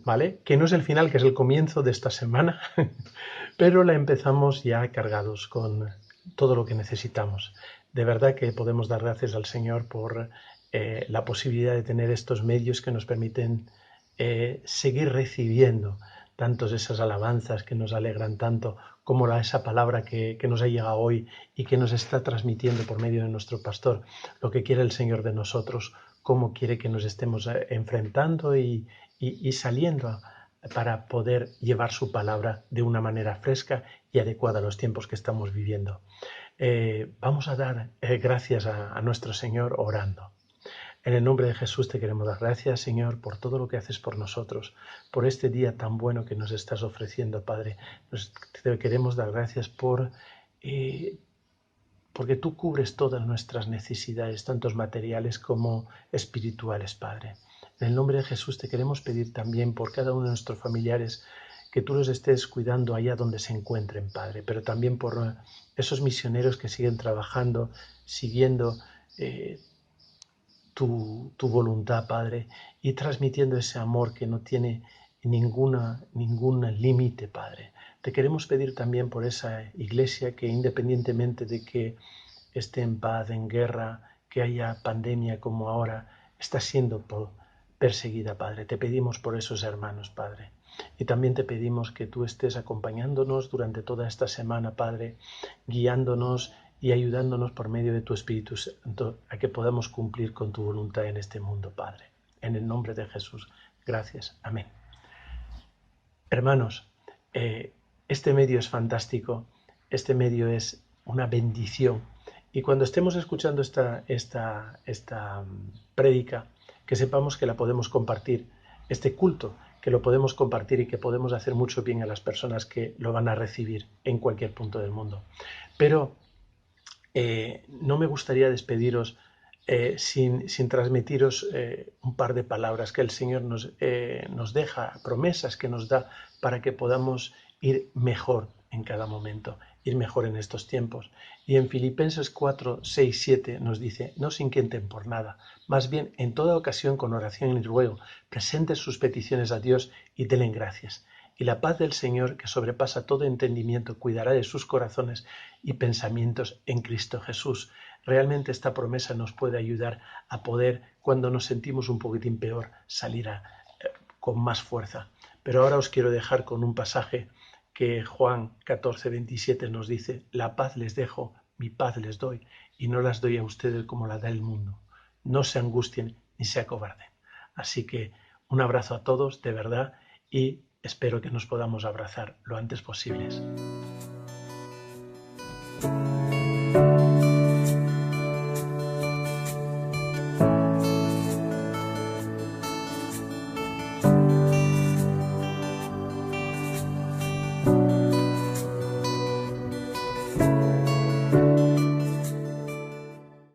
¿vale? Que no es el final, que es el comienzo de esta semana, pero la empezamos ya cargados con todo lo que necesitamos. De verdad que podemos dar gracias al Señor por la posibilidad de tener estos medios que nos permiten seguir recibiendo tantos esas alabanzas que nos alegran tanto, como esa palabra que nos ha llegado hoy y que nos está transmitiendo por medio de nuestro pastor lo que quiere el Señor de nosotros, cómo quiere que nos estemos enfrentando y saliendo para poder llevar su palabra de una manera fresca y adecuada a los tiempos que estamos viviendo. Vamos a dar gracias a nuestro Señor orando. En el nombre de Jesús te queremos dar gracias, Señor, por todo lo que haces por nosotros, por este día tan bueno que nos estás ofreciendo, Padre. Te queremos dar gracias porque tú cubres todas nuestras necesidades, tanto materiales como espirituales, Padre. En el nombre de Jesús te queremos pedir también por cada uno de nuestros familiares que tú los estés cuidando allá donde se encuentren, Padre, pero también por esos misioneros que siguen trabajando, siguiendo tu voluntad, Padre, y transmitiendo ese amor que no tiene ningún límite, Padre. Te queremos pedir también por esa iglesia que, independientemente de que esté en paz, en guerra, que haya pandemia como ahora, está siendo perseguida, Padre. Te pedimos por esos hermanos, Padre. Y también te pedimos que tú estés acompañándonos durante toda esta semana, Padre, guiándonos y ayudándonos por medio de tu Espíritu Santo a que podamos cumplir con tu voluntad en este mundo, Padre. En el nombre de Jesús. Gracias. Amén. Hermanos, este medio es fantástico, este medio es una bendición. Y cuando estemos escuchando esta prédica, que sepamos que la podemos compartir, este culto, que lo podemos compartir y que podemos hacer mucho bien a las personas que lo van a recibir en cualquier punto del mundo. Pero no me gustaría despediros sin transmitiros un par de palabras que el Señor nos deja, promesas que nos da para que podamos ir mejor en cada momento. ir mejor en estos tiempos. Y en Filipenses 4, 6, 7 nos dice: no se inquieten por nada, más bien en toda ocasión con oración y ruego, presenten sus peticiones a Dios y denle gracias. Y la paz del Señor, que sobrepasa todo entendimiento, cuidará de sus corazones y pensamientos en Cristo Jesús. Realmente esta promesa nos puede ayudar a poder, cuando nos sentimos un poquitín peor, salir con más fuerza. Pero ahora os quiero dejar con un pasaje que Juan 14, 27 nos dice: la paz les dejo, mi paz les doy, y no las doy a ustedes como la da el mundo. No se angustien ni se acobarden. Así que un abrazo a todos, de verdad, y espero que nos podamos abrazar lo antes posible.